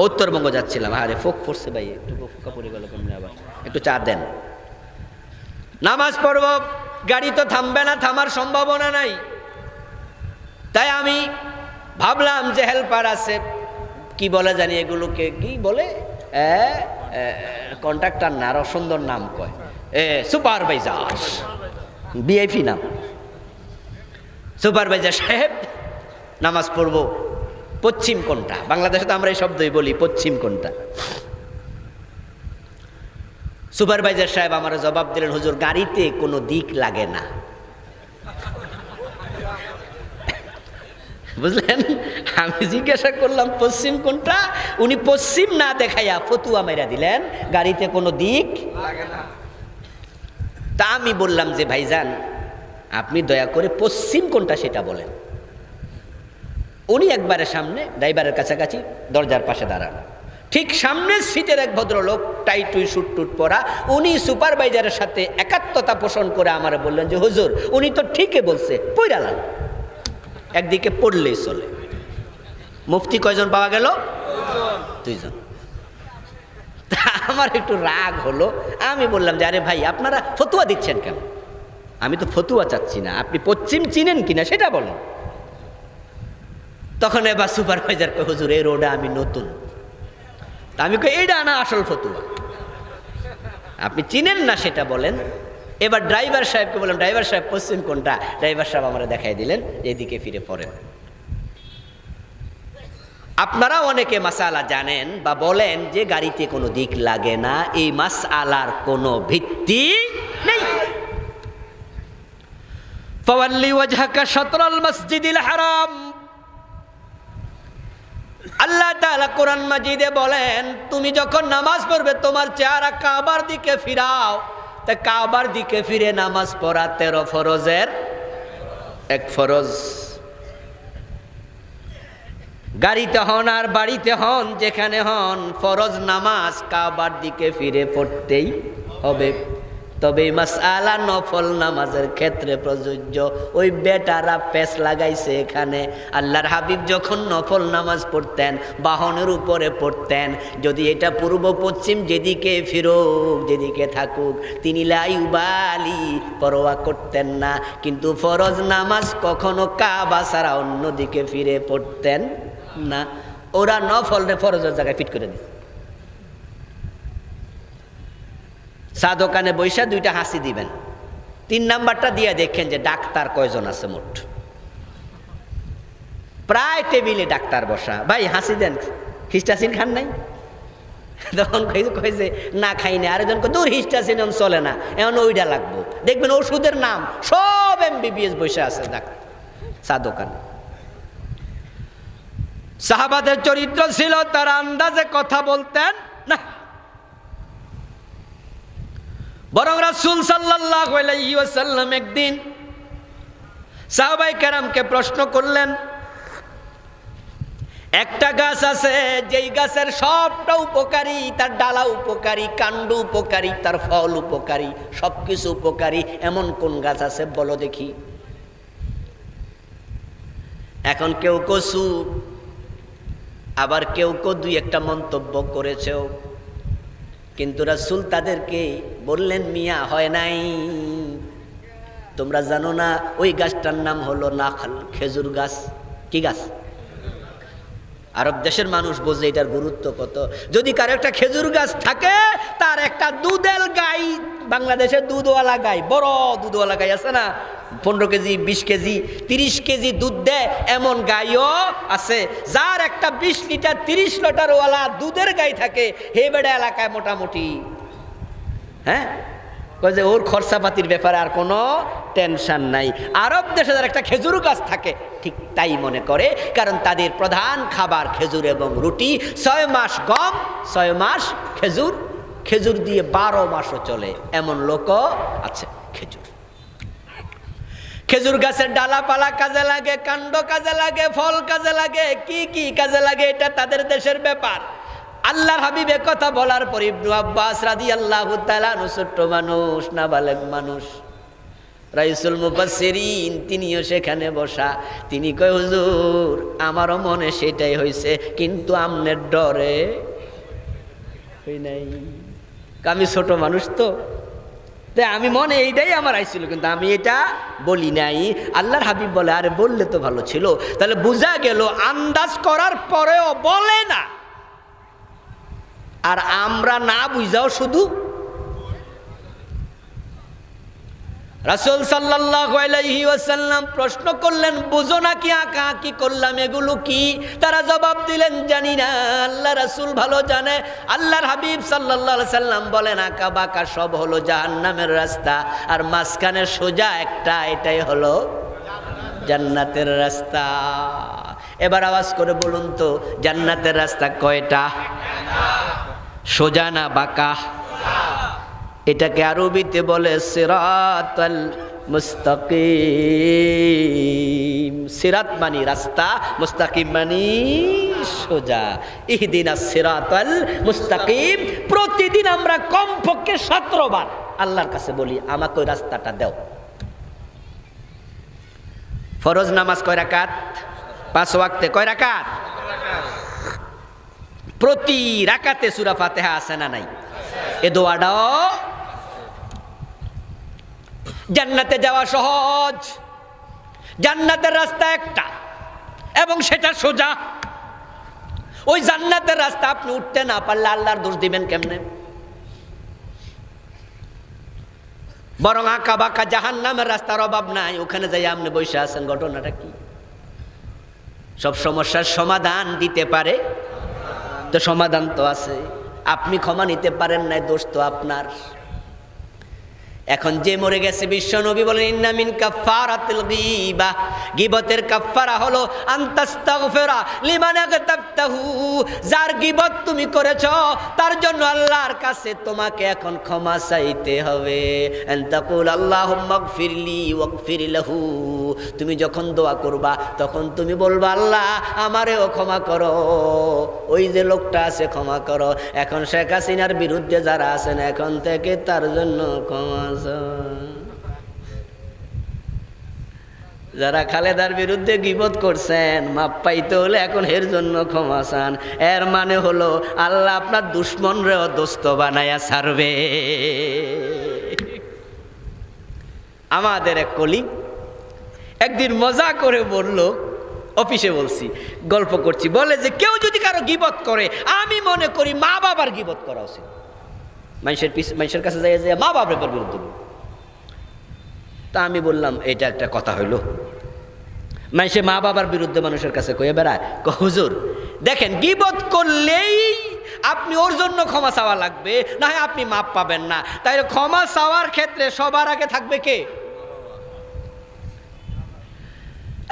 উত্তরবঙ্গ যাচ্ছিলাম আরে ফোক পড়ছে ভাই একটু ফোকা পড়ে গেল কেমনে আবার একটু চা দেন নামাজ পড়ব গাড়ি তো থামবে না থামার সম্ভাবনা নাই তাই আমি ভাবলাম যে হেল্পার আছে কি বলে জানি এগুলোকে কি বলে কন্ট্রাক্টর না আরো সুন্দর নাম কয় সুপারভাইজার বিআইপি নাম সুপারভাইজার সাহেব নামাজ পড়ব পশ্চিম কোনটা বাংলাদেশে তো আমরা এই শব্দই বলি পশ্চিম কোনটা সুপারভাইজার সাহেব আমার জবাব দিলেন হুজুর গাড়িতে কোনো দিক লাগে না বুঝলেন আমি জিজ্ঞাসা করলাম পশ্চিম কোনটা উনি পশ্চিম না দেখাইয়া ফতুয়া মেরা দিলেন গাড়িতে কোনো দিক লাগে না তা আমি বললাম যে ভাইজান আপনি দয়া করে পশ্চিম কোনটা সেটা বলেন উনি একবারে সামনে ড্রাইভারের কাছাকাছি দরজার পাশে দাঁড়ান ঠিক সামনের সিটের এক ভদ্রলোক টাইটুই শুট টুট পরা উনি সুপারভাইজারের সাথে একাত্মতা পোষণ করে আমার বললেন যে হুজুর উনি তো ঠিকই বলছে পইরালাম একদিকে পড়লেই চলে মুফতি কয়জন পাওয়া গেল 2 জন আমার একটু রাগ হলো আমি বললাম যে আরে ভাই আপনারা ফতোয়া দিচ্ছেন কেন আমি তো ফতুয়া চাচ্ছি না, আপনি পশ্চিম চিনেন কিনা সেটা বলেন। তখন এবার সুপারভাইজার কই হুজুর এই রোডে আমি নতুন। তা আমি কই এইটা না আসল ফতুয়া, আপনি চিনেন না সেটা বলেন। এবার ড্রাইভার সাহেবকে বললাম ড্রাইভার সাহেব পশ্চিম কোনটা? ড্রাইভার সাহেব আমরা দেখাই দিলেন এদিকে ফিরে পড়েন। আপনারা অনেকে মাসআলা জানেন বা বলেন যে গাড়িতে কোনো দিক লাগে না, এই মাসআলার কোনো ভিত্তি নেই। ফাওয়াল্লি ওয়াজহাকা শাতরাল মসজিদিল হারাম, আল্লাহ তাআলা কোরআন মাজিদে বলেন তুমি যখন নামাজ পড়বে তোমার চেহারা কাবার দিকে ফিরাও। তা কাবার দিকে ফিরে নামাজ পড়া 13 ফরজের এক ফরজ। গাড়িতে হন আর বাড়িতে হন, যেখানে হন, ফরজ নামাজ কাবার দিকে ফিরে পড়তেই হবে। তবে মাসআলা নফল নামাজের ক্ষেত্রে প্রযোজ্য। ওই বেটারা পেস লাগাইছে এখানে। আল্লাহর হাবিব যখন নফল নামাজ পড়তেন বাহনের উপরে পড়তেন, যদি এটা পূর্ব পশ্চিম যেদিকে ফিরুক যেদিকে থাকুক তিনি লাইবালি পরোয়া করতেন না। কিন্তু ফরজ নামাজ কখনো কাবা ছাড়া অন্যদিকে ফিরে পড়তেন না। ওরা নফলরে ফরজের জায়গায় ফিট করে দিত। চা দোকানে বৈশা 2টা হাসি দিবেন, 3 নাম্বারটা দিয়ে দেখেন যে ডাক্তার কয়জন আছে মোট। প্রায় টেবিলে ডাক্তার বসা, ভাই হাসি দেন, হিস্টাসিন খান নাই? তখন কইছে না খাই না। আরেকজন দূর হিস্টাসিন এখন চলে না, এখন ওইটা লাগবো। দেখবেন ওষুধের নাম সব MBBS বসে আছে ডাক্তার চা দোকানে। সাহাবাদের চরিত্র ছিল তারা আন্দাজে কথা বলতেন না, বরং রাসূল সাল্লাল্লাহু আলাইহি ওয়াসাল্লাম একদিন সাহাবায়ে কেরামকে প্রশ্ন করলেন, একটা গাছ আছে যেই গাছের সবটা উপকারী, তার ডালা উপকারী, কাণ্ড উপকারী, তার ফল উপকারী, সবকিছু উপকারী, এমন কোন গাছ আছে বলো দেখি। এখন কেউ কসু, আবার কেউ 2-1টা মন্তব্য করেছেও, কিন্তু রাসূল তাদেরকে বললেন মিয়া হয় নাই, তোমরা জানো না ওই গাছটার নাম হলো নাখল, খেজুর গাছ। কি গাছ? আরব দেশের মানুষ বোঝে এটার গুরুত্ব কত। যদি কারো একটা খেজুর গাছ থাকে, তার একটা দুধের গাই, বাংলাদেশের দুধওয়ালা গাই, বড় দুধওয়ালা গাই আছে না, 15 কেজি 20 কেজি 30 কেজি দুধ দেয়, এমন গাইও আছে যার একটা 20 লিটার 30 লিটারওয়ালা দুধের গাই থাকে। হে বেড়া এলাকায় মোটামুটি হ্যাঁ কয় যে ওর খরচাপাতির ব্যাপারে আর কোনো টেনশন নাই। আরব দেশে যার একটা খেজুর গাছ থাকে ঠিক তাই মনে করে, কারণ তাদের প্রধান খাবার খেজুর এবং রুটি। 6 মাস গম, 6 মাস খেজুর, খেজুর দিয়ে 12 মাসও চলে এমন লোকও আছে। খেজুর গাছের ডালাপালা কাজে লাগে, কাণ্ড কাজে লাগে, ফল কাজে লাগে, কি কি কাজে লাগে এটা তাদের দেশের ব্যাপার। আল্লাহর হাবিব কথা বলার পর ইবনু আব্বাস রাদিয়াল্লাহু তাআলা ছোট্ট মানুষ, নাবালেগ মানুষ, রাইসুল মুফাসসিরিন, তিনিও সেখানে বসা। তিনি কয় হুজুর আমারও মনে সেটাই হয়েছে, কিন্তু আমনের ডরে হই নাই, আমি ছোট মানুষ তো, তাই আমি মনে এইটাই আমার আইছিল, কিন্তু আমি এটা বলি নাই। আল্লাহর হাবিব বলে আরে বললে তো ভালো ছিল। তাহলে বোঝা গেল আন্দাজ করার পরেও বলে না, আর আমরা না বুঝাও শুধু। রাসূল সাল্লাল্লাহু আলাইহি ওয়াসাল্লাম প্রশ্ন করলেন বুঝো না কি আঁকা কি করলাম এগুলো কি? তারা জবাব দিলেন জানি না, আল্লাহ রাসূল ভালো জানে। আল্লাহর হাবিব সাল্লাল্লাহু আলাইহি সাল্লাম বলেন আঁকা বাঁকা সব হলো জাহান্নামের রাস্তা, আর মাঝখানে সোজা একটা, এটাই হলো জান্নাতের রাস্তা। এবার আওয়াজ করে বলুন তো জান্নাতের রাস্তা কয়টা? সোজা না বাঁকা? এটাকে আরবিতে বলে সিরাতাল মুস্তাকিম। সিরাত মানে রাস্তা, মুস্তাকিম মানে সোজা। ইহদিনাস সিরাতাল মুস্তাকিম। প্রতিদিন আমরা কমপক্ষে 17 বার আল্লাহর কাছে বলি আমাকে ওই রাস্তাটা দাও। ফরজ নামাজ কয় রাকাত? 5 ওয়াক্তে কয় রাকাত? প্রতি রাকাতে সূরা ফাতিহা আছে না নাই? এ দোয়াটাও জান্নাতে যাওয়া সহজ, জান্নাতের রাস্তা একটা এবং সেটা সোজা। ওই জান্নাতের রাস্তা আপনি উঠতে না পারলে আল্লাহর দোষ দিবেন কেমনে? বরং আঁকা বাঁকা জাহান্নামের রাস্তার অভাব নাই, ওখানে যাই আপনি বসে আছেন। ঘটনাটা কি? সব সমস্যার সমাধান দিতে পারে তো, সমাধান তো আছে। আপনি ক্ষমা নিতে পারেন নাই, দোষ তো আপনার। এখন যে মরে গেছে, বিশ্ব নবী বলেন ইন্না মিন কাফারাতিল গীবা, গীবতের কাফারা হলো আনতাস্তাগফিরা লিমান আগতাবতাহু, যার গীবত তুমি করেছো তার জন্য আল্লাহর কাছে তোমাকে এখন ক্ষমা চাইতে হবে। আনতাকুল আল্লাহুম্মা গফিরলি ওয়াগফির লাহু, তুমি যখন দোয়া করবা তখন তুমি বলবা আল্লাহ আমারেও ক্ষমা করো, ওই যে লোকটা আছে ক্ষমা করো। এখন শেখ হাসিনার বিরুদ্ধে যারা আছেন এখন থেকে তার জন্য ক্ষমা, যারা খালেদার বিরুদ্ধে গীবত করছেন মাপ পাইতে হলে এখন এর জন্য ক্ষমা চান। এর মানে হলো আল্লাহ আপনার দুশ্মনরেও দোস্ত বানায়া ছাড়বে। আমাদের এক কলিগ একদিন মজা করে বলল, অফিসে বলছি, গল্প করছি, বলে যে কেউ যদি কারো গীবত করে আমি মনে করি মা বাবার গীবত করা উচিত। মানুষের কাছে যাই যে মা বাবার বিরুদ্ধে। তা আমি বললাম এটা একটা কথা হইল, মানুষে মা বাবার বিরুদ্ধে মানুষের কাছে কয়ে বেড়ায়। হুজুর দেখেন, গীবত করলেই আপনি ওর জন্য ক্ষমা চাওয়া লাগবে, না হয় আপনি মাপ পাবেন না। তাই ক্ষমা চাওয়ার ক্ষেত্রে সবার আগে থাকবে কে?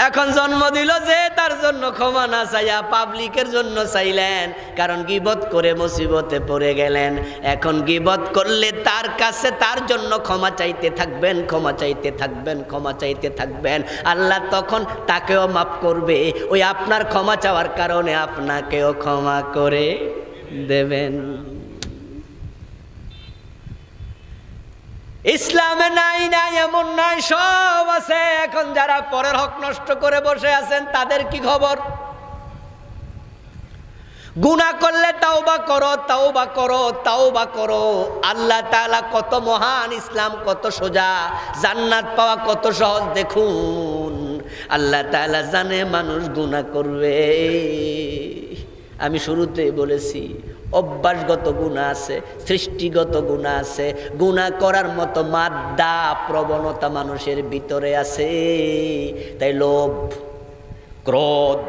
এখন জন্ম দিল যে তার জন্য ক্ষমা না চাইয়া পাবলিকের জন্য চাইলেন, কারণ গীবত করে মুসিবতে পড়ে গেলেন। এখন গীবত করলে তার কাছে তার জন্য ক্ষমা চাইতে থাকবেন, ক্ষমা চাইতে থাকবেন, ক্ষমা চাইতে থাকবেন। আল্লাহ তখন তাকেও মাফ করবে, ওই আপনার ক্ষমা চাওয়ার কারণে আপনাকেও ক্ষমা করে দেবেন। ইসলামে নাই নাই এমন নাই, সব আছে। এখন যারা পরের হক নষ্ট করে বসে আছেন তাদের কি খবর? গুনাহ করলে তাওবা করো, তাওবা করো, তাওবা করো। আল্লাহ তাআলা কত মহান, ইসলাম কত সোজা, জান্নাত পাওয়া কত সহজ। দেখুন আল্লাহ তাআলা জানে মানুষ গুনাহ করবে। আমি শুরুতে বলেছি অভ্যাসগত গুনাহ আছে, সৃষ্টিগত গুনাহ আছে। গুনাহ করার মতো মাদ্দা প্রবণতা মানুষের ভিতরে আছে। তাই লোভ, ক্রোধ,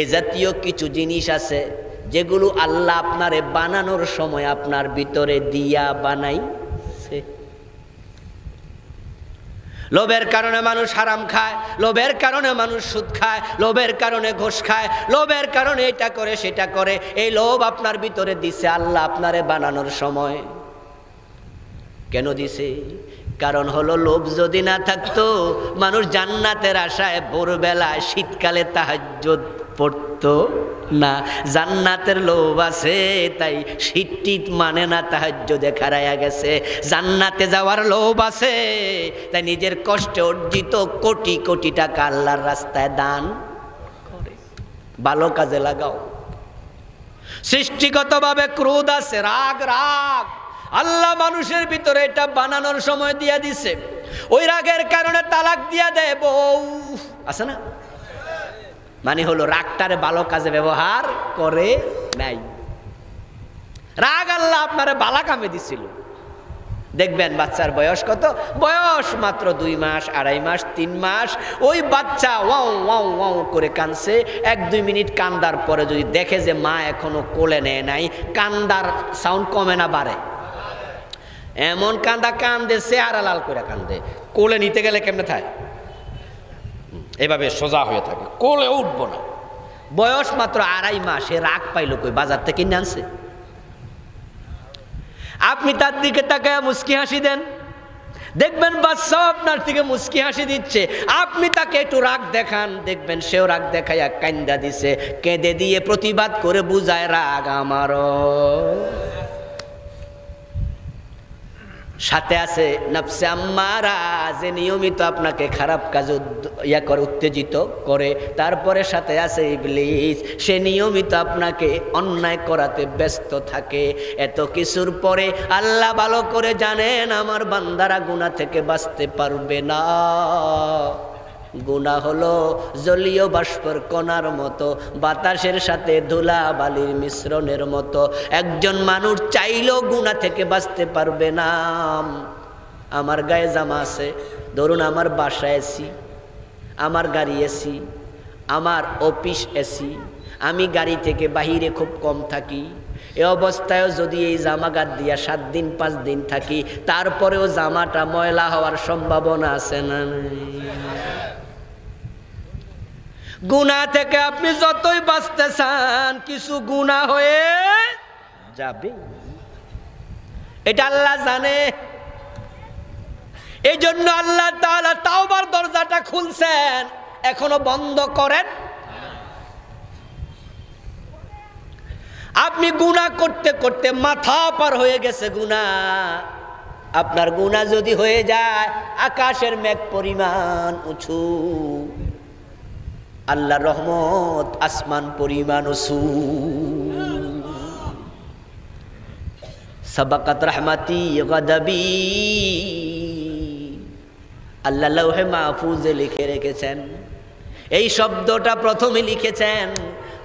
এ জাতীয় কিছু জিনিস আছে যেগুলো আল্লাহ আপনারে বানানোর সময় আপনার ভিতরে দিয়া বানাইছে। লোভের কারণে মানুষ হারাম খায়, লোভের কারণে মানুষ সুদ খায়, লোভের কারণে ঘুষ খায়, লোভের কারণে এটা করে সেটা করে। এই লোভ আপনার ভিতরে দিছে আল্লাহ আপনারে বানানোর সময়। কেন দিছে? কারণ হলো লোভ যদি না থাকতো মানুষ জান্নাতের আশায় ভোরবেলায় শীতকালে তাহাজ্জুদ পড়তো না। জান্নাতের লোভ আছে তাই শীত মানে না, তাহাজ্জুদে খাড়ায়া গেছে। জান্নাতে যাওয়ার লোভ আছে তাই নিজের কষ্টে অর্জিত কোটি কোটি টাকা আল্লাহর রাস্তায় দান করে, ভালো কাজে লাগাও। সৃষ্টিগতভাবে ক্রোধ আছে, রাগ, রাগ আল্লাহ মানুষের ভিতরে এটা বানানোর সময় দিয়া দিছে। ওই রাগের কারণে তালাক দিয়া দেয় বউ, আছে না? মানে হলো রাগটারে ভালো কাজে ব্যবহার করে নাই। রাগ আল্লাহ আপনারে বালা কামে দিছিল। দেখবেন বাচ্চার বয়স কত? বয়স মাত্র 2 মাস, 2.5 মাস, 3 মাস। ওই বাচ্চা ওয়াও ওয়াও ওয়াও করে কাঁদছে। 1-2 মিনিট কান্দার পরে যদি দেখে যে মা এখনো কোলে নেয় নাই, কান্দার সাউন্ড কমে না বাড়ে? এমন কান্দা কান্দে, চেহারা লাল করে কান্দে। কোলে নিতে গেলে কেমনে থাকে? এভাবে সোজা হয়ে থাকে, কোলে উঠবো না। বয়স মাত্র 2.5 মাস, সে রাগ পাইল কই? বাজার থেকে কিনে আনছে। আপনি তার দিকে তাকায় মুস্কি হাসি দেন, দেখবেন বাচ্চা আপনার থেকে মুস্কি হাসি দিচ্ছে। আপনি তাকে একটু রাগ দেখান, দেখবেন সেও রাগ দেখাইয়া কান্দা দিছে। কেঁদে দিয়ে প্রতিবাদ করে বুঝায় রাগ আমারও। সাথে আছে নফসে আম্মারা, যে নিয়মিত আপনাকে খারাপ কাজ করে, উত্তেজিত করে। তারপরে সাথে আছে ইবলিস, সে নিয়মিত আপনাকে অন্যায় করাতে ব্যস্ত থাকে। এত কিছুর পরে আল্লাহ ভালো করে জানেন আমার বান্দারা গুনাহ থেকে বাঁচতে পারবে না। গুনাহ হলো জলীয় বাষ্পের কণার মতো, বাতাসের সাথে ধুলা বালির মিশ্রণের মতো। একজন মানুষ চাইলেও গুনাহ থেকে বাঁচতে পারবে না। আমার গায়ে জামা আছে, ধরুন আমার বাসায় এসি, আমার গাড়ি এসি, আমার অফিস এসি, আমি গাড়ি থেকে বাহিরে খুব কম থাকি। এ অবস্থায়ও যদি এই জামা গাদ দিয়া 7 দিন 5 দিন থাকি, তারপরেও জামাটা ময়লা হওয়ার সম্ভাবনা আছে না? গুনাহ থেকে আপনি যতই বাঁচতে চান, কিছু গুনাহ হয়ে যাবে, এটা আল্লাহ জানে। এই জন্য আল্লাহ তাআলা তাওবার দরজাটা খুলছেন, এখনো বন্ধ করেন। আপনি গুনাহ করতে করতে মাথা পার হয়ে গেছে গুনাহ। আপনার গুনাহ যদি হয়ে যায় আকাশের মেঘ পরিমাণ উঁচু, আল্লাহর রহমত আসমান পরিমাণ উঁচু। সাবাকাত রাহমাতি গাদাবি, আল্লাহ লাউহে মাহফুজে লিখে রেখেছেন। এই শব্দটা প্রথমে লিখেছেন,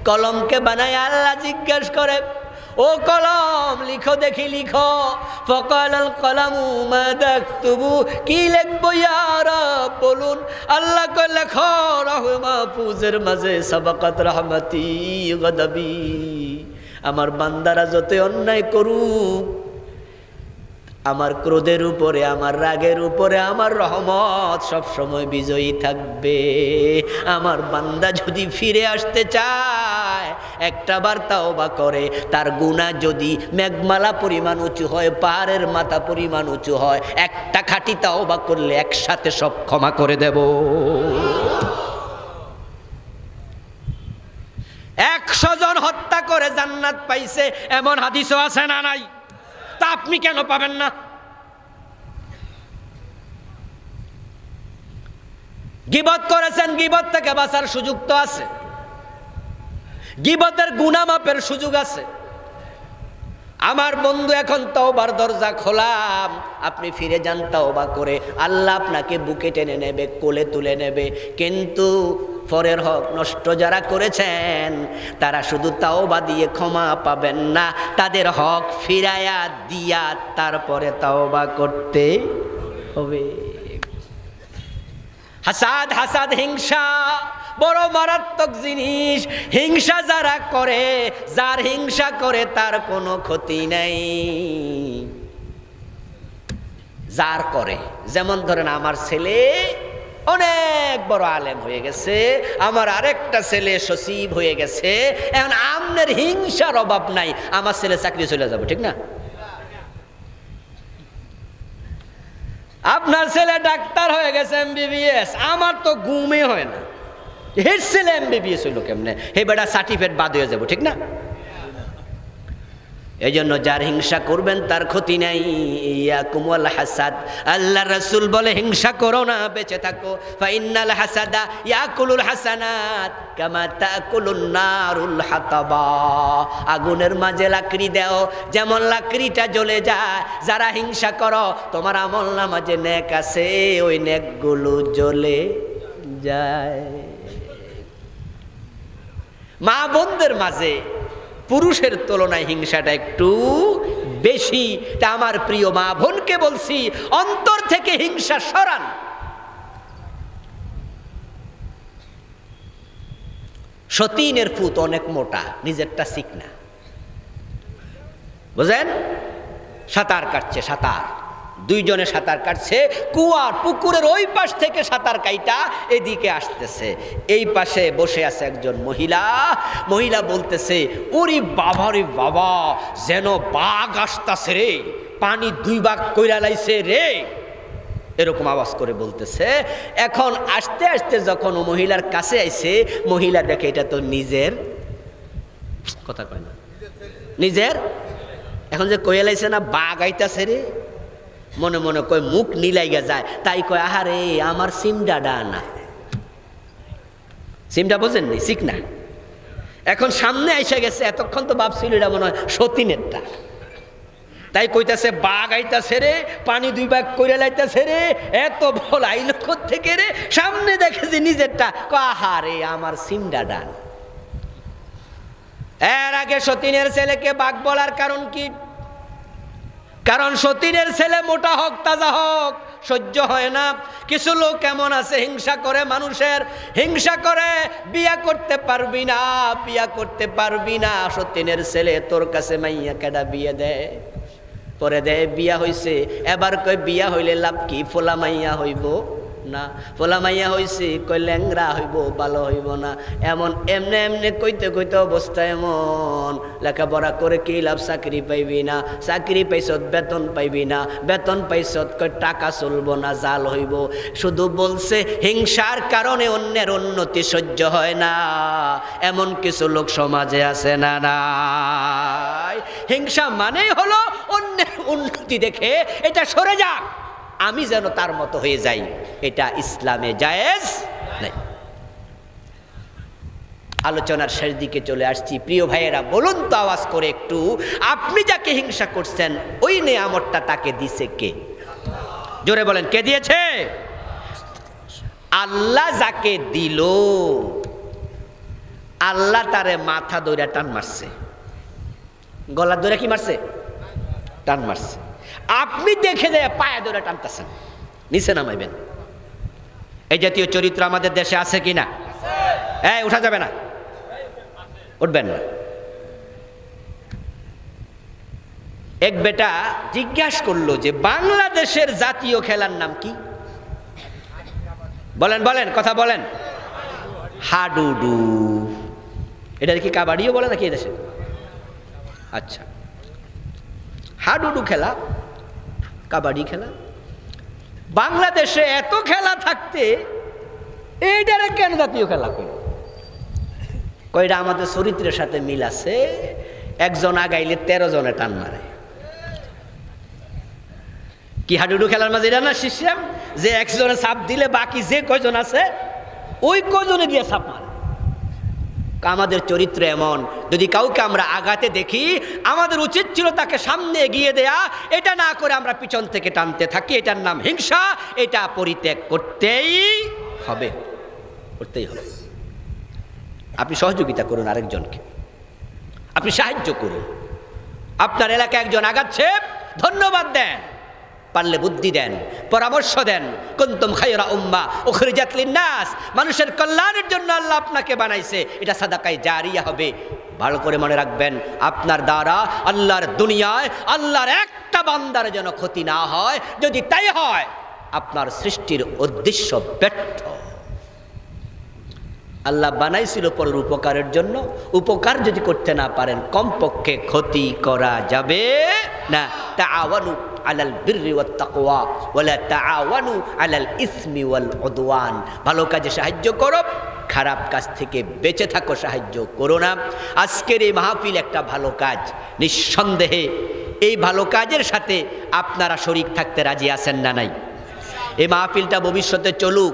কলমকে বানায় আল্লাহ জিজ্ঞেস করে, ও কলম লিখো দেখি, লিখো। ফাকালাল কলামু মাযা আকতুবু, কি লিখবো ইয়া রাব বলুন। আল্লাহ কয় লেখো লাউহে মাহফুজের মাঝে সাবাকাত রাহমাতি গাদাবি। আমার বান্দারা যত অন্যায় করুক, আমার ক্রোধের উপরে, আমার রাগের উপরে আমার রহমত সব সময় বিজয়ী থাকবে। আমার বান্দা যদি ফিরে আসতে চায়, একটা বার তাওবা করে, তার গুনাহ যদি মেঘমালা পরিমাণ উঁচু হয়, পাহাড়ের মাথা পরিমাণ উঁচু হয়, একটা খাঁটি তাওবা করলে একসাথে সব ক্ষমা করে দেব। 100 জন হত্যা করে জান্নাত পাইছে, এমন হাদিসও আছে না নাই? তা আপনি কেন পাবেন না? গীবত করেছেন, গীবত থেকে বাঁচার সুযোগ তো আছে, গীবতের গুনাহ মাপের সুযোগ আছে। আমার বন্ধু এখন তওবার দরজা খোলাম, আপনি ফিরে যান তওবা করে, আল্লাহ আপনাকে বুকে টেনে নেবে, কোলে তুলে নেবে। কিন্তু পরের হক নষ্ট যারা করেছেন, তারা শুধু তাওবা দিয়ে ক্ষমা পাবেন না, তাদের হক ফিরায়া দিয়া তারপরে তাওবা করতে হবে। হাসাদ, হাসাদ হিংসা বড় মারাত্মক জিনিস। হিংসা যারা করে, যার হিংসা করে তার কোনো ক্ষতি নাই। যার করে, যেমন ধরেন আমার ছেলে অনেক বড় আলেম হয়ে গেছে, আমার আরেকটা ছেলে সচিব হয়ে গেছে, এখন আমনের হিংসার অভাব নাই, আমার ছেলে চাকরি চলে যাবে, ঠিক না? আপনার ছেলে ডাক্তার হয়ে গেছে, MBBS, আমার তো ঘুমে হয় না, হের ছেলে MBBS হইল কেমনে, হে বেটা সার্টিফিকেট বাদ হয়ে যাবো, ঠিক না? এই জন্য যার হিংসা করবেন তার ক্ষতি নাই। ইয়াকুম ওয়াল হাসাদ, আল্লাহ রাসূল বলে হিংসা করো না, বেঁচে থাকো। ফাইন্নাল হাসাদা ইয়াকুলুল হাসানাত কামা তাকুলুন নারুল হাতাবা। আগুনের মাঝে লাকড়ি দাও, যেমন লাকড়িটা জ্বলে যায়। যারা হিংসা করো, তোমার আমলনামা যে নেক আছে, ওই নেকগুলো জ্বলে যায়। মা বোনদের মাঝে পুরুষের তুলনায় হিংসাটা একটু বেশি। তা আমার প্রিয় মা বোনকে বলছি, অন্তর থেকে হিংসা সরান। সতীনের ফুত অনেক মোটা, নিজেরটা চিকনা, বুঝেন? সাঁতার কাটছে, সাঁতার, দুইজনে সাঁতার কাটছে, কুয়ার পুকুরের ওই পাশ থেকে সাঁতার কাইটা এদিকে আসতেছে। এই পাশে বসে আছে একজন মহিলা, মহিলা বলতেছে, ওরে বাবা রে বাবা, যেন বাঘ আসতেছে রে, পানি 2 ভাগ কইরা লাইছে রে, এরকম আওয়াজ করে বলতেছে। এখন আস্তে আস্তে যখন ও মহিলার কাছে আইছে, মহিলা দেখে এটা তো নিজের কথা কয় না, নিজের, এখন যে কইয়া লাইছে না বাঘ আইতাছে রে, মনে মনে কয় মুখ নীলাইগা যায়, তাই কয় আহারে আমার সিমটা ডানা। সিমটা বোঝেননি, শিখ না। এখন সামনে এসে গেছে, এতক্ষণ তো ভাবছিল এটা মনে হয় সতীনেরটা, তাই কইতাছে বাঘ আইতাছে রে, পানি 2 ভাগ করে লাইতাছে রে, এত বল আইল থেকে রে, সামনে দেখে যে নিজেরটা, আহারে আমার সিমটা ডান। এর আগে সতীনের ছেলেকে বাঘ বলার কারণ কি? কারণ সতীনের ছেলে মোটা হোক তাজা হোক সহ্য হয় না। কিছু লোক এমন আছে হিংসা করে, মানুষের হিংসা করে, বিয়া করতে পারবি না, বিয়া করতে পারবি না। সতীনের ছেলে তোর কাছে মাইয়া কেডা বিয়ে দেয়? পরে দেয়, বিয়া হইছে, এবার কই বিয়া হইলে লাভ কি, ফোলা মাইয়া হইব না, ফোলা মাইয়া হইছে, কই ল্যাংরা হইব, ভালো হইব না। এমন এমনে এমনে কইতে কইতে অবস্থা এমন, লেখাপড়া করে কি লাভ, চাকরি পাইবি না, চাকরি পাইছত বেতন পাইবি না, বেতন পাইছত কই টাকা চলবো না, জাল হইব। শুধু বলছে হিংসার কারণে অন্যের উন্নতি সহ্য হয় না, এমন কিছু লোক সমাজে আছে না নাই? হিংসা মানেই হলো অন্যের উন্নতি দেখে এটা সরে যাক, আমি যেন তার মতো হয়ে যাই, এটা ইসলামে জায়েজ নাই। আলোচনার শেষ দিকে চলে আসছি। প্রিয় ভাইয়েরা, বলুন তো আওয়াজ করে একটু, আপনি যাকে হিংসা করছেন ওই নেয়ামতটা তাকে দিছে কে? জোরে বলেন, কে দিয়েছে? আল্লাহ যাকে দিল, আল্লাহ তারে মাথা ধরে টান মারছে, গলা ধরে কি মারছে? টান মারছে। আপনি দেখে যায় পায়ে ধরে টানতেছেন, নিচে নামাইবেন। এই জাতীয় চরিত্র আমাদের দেশে আছে কিনা? এই উঠা যাবে না, উঠবেন না। এক বেটা জিজ্ঞাসা করলো যে বাংলাদেশের জাতীয় খেলার নাম কি? বলেন বলেন, কথা বলেন। হাডুডু। এটা কি কাবাডিও বলে নাকি এদেশে? আচ্ছা, হাডুডু খেলা, কাবাডি খেলা। বাংলাদেশে এত খেলা থাকতে এইটারে কেন জাতীয় খেলা কই? কয়টা আমাদের চরিত্রের সাথে মিল আছে। একজন আগাইলে 13 জনে টান মারে। কি হাডুডু খেলার মাঝে এটা না সিস্টেম যে একজনে চাপ দিলে বাকি যে কয়জন আছে ওই কয়জনে দিয়ে চাপ মারে। আমাদের চরিত্র এমন, যদি কাউকে আমরা আগাতে দেখি আমাদের উচিত ছিল তাকে সামনে এগিয়ে দেয়া, এটা না করে আমরা পিছন থেকে টানতে থাকি। এটার নাম হিংসা, এটা পরিত্যাগ করতেই হবে, করতেই হবে। আপনি সহযোগিতা করুন আরেকজনকে, আপনি সাহায্য করুন। আপনার এলাকায় একজন আগাচ্ছে, ধন্যবাদ দেন, পারলে বুদ্ধি দেন, পরামর্শ দেন। কুনতুম খায়রা উম্মাহ উখরিজাত লিন-নাস, মানুষের কল্যাণের জন্য আল্লাহ আপনাকে বানাইছে, এটা সাদাকায়ে জারিয়া হবে। ভালো করে মনে রাখবেন, আপনার দ্বারা আল্লাহর দুনিয়ায় আল্লাহর একটা বান্দার যেন ক্ষতি না হয়। যদি তাই হয় আপনার সৃষ্টির উদ্দেশ্য ব্যর্থ। আল্লাহ বানাইছিল পরের উপকারের জন্য, উপকার যদি করতে না পারেন কমপক্ষে ক্ষতি করা যাবে না। তাআওয়ানু আলাল বিররি ওয়াত তাকওয়া ওয়ালা তাআওয়ানু আলাল ইসমি ওয়াল উদওয়ান। ভালো কাজে সাহায্য করো, খারাপ কাজ থেকে বেঁচে থাকো, সাহায্য করো না। আজকের এই মাহফিল একটা ভালো কাজ, নিঃসন্দেহে এই ভালো কাজের সাথে আপনারা শরীক থাকতে রাজি আছেন না নাই? এই মাহফিলটা ভবিষ্যতে চলুক,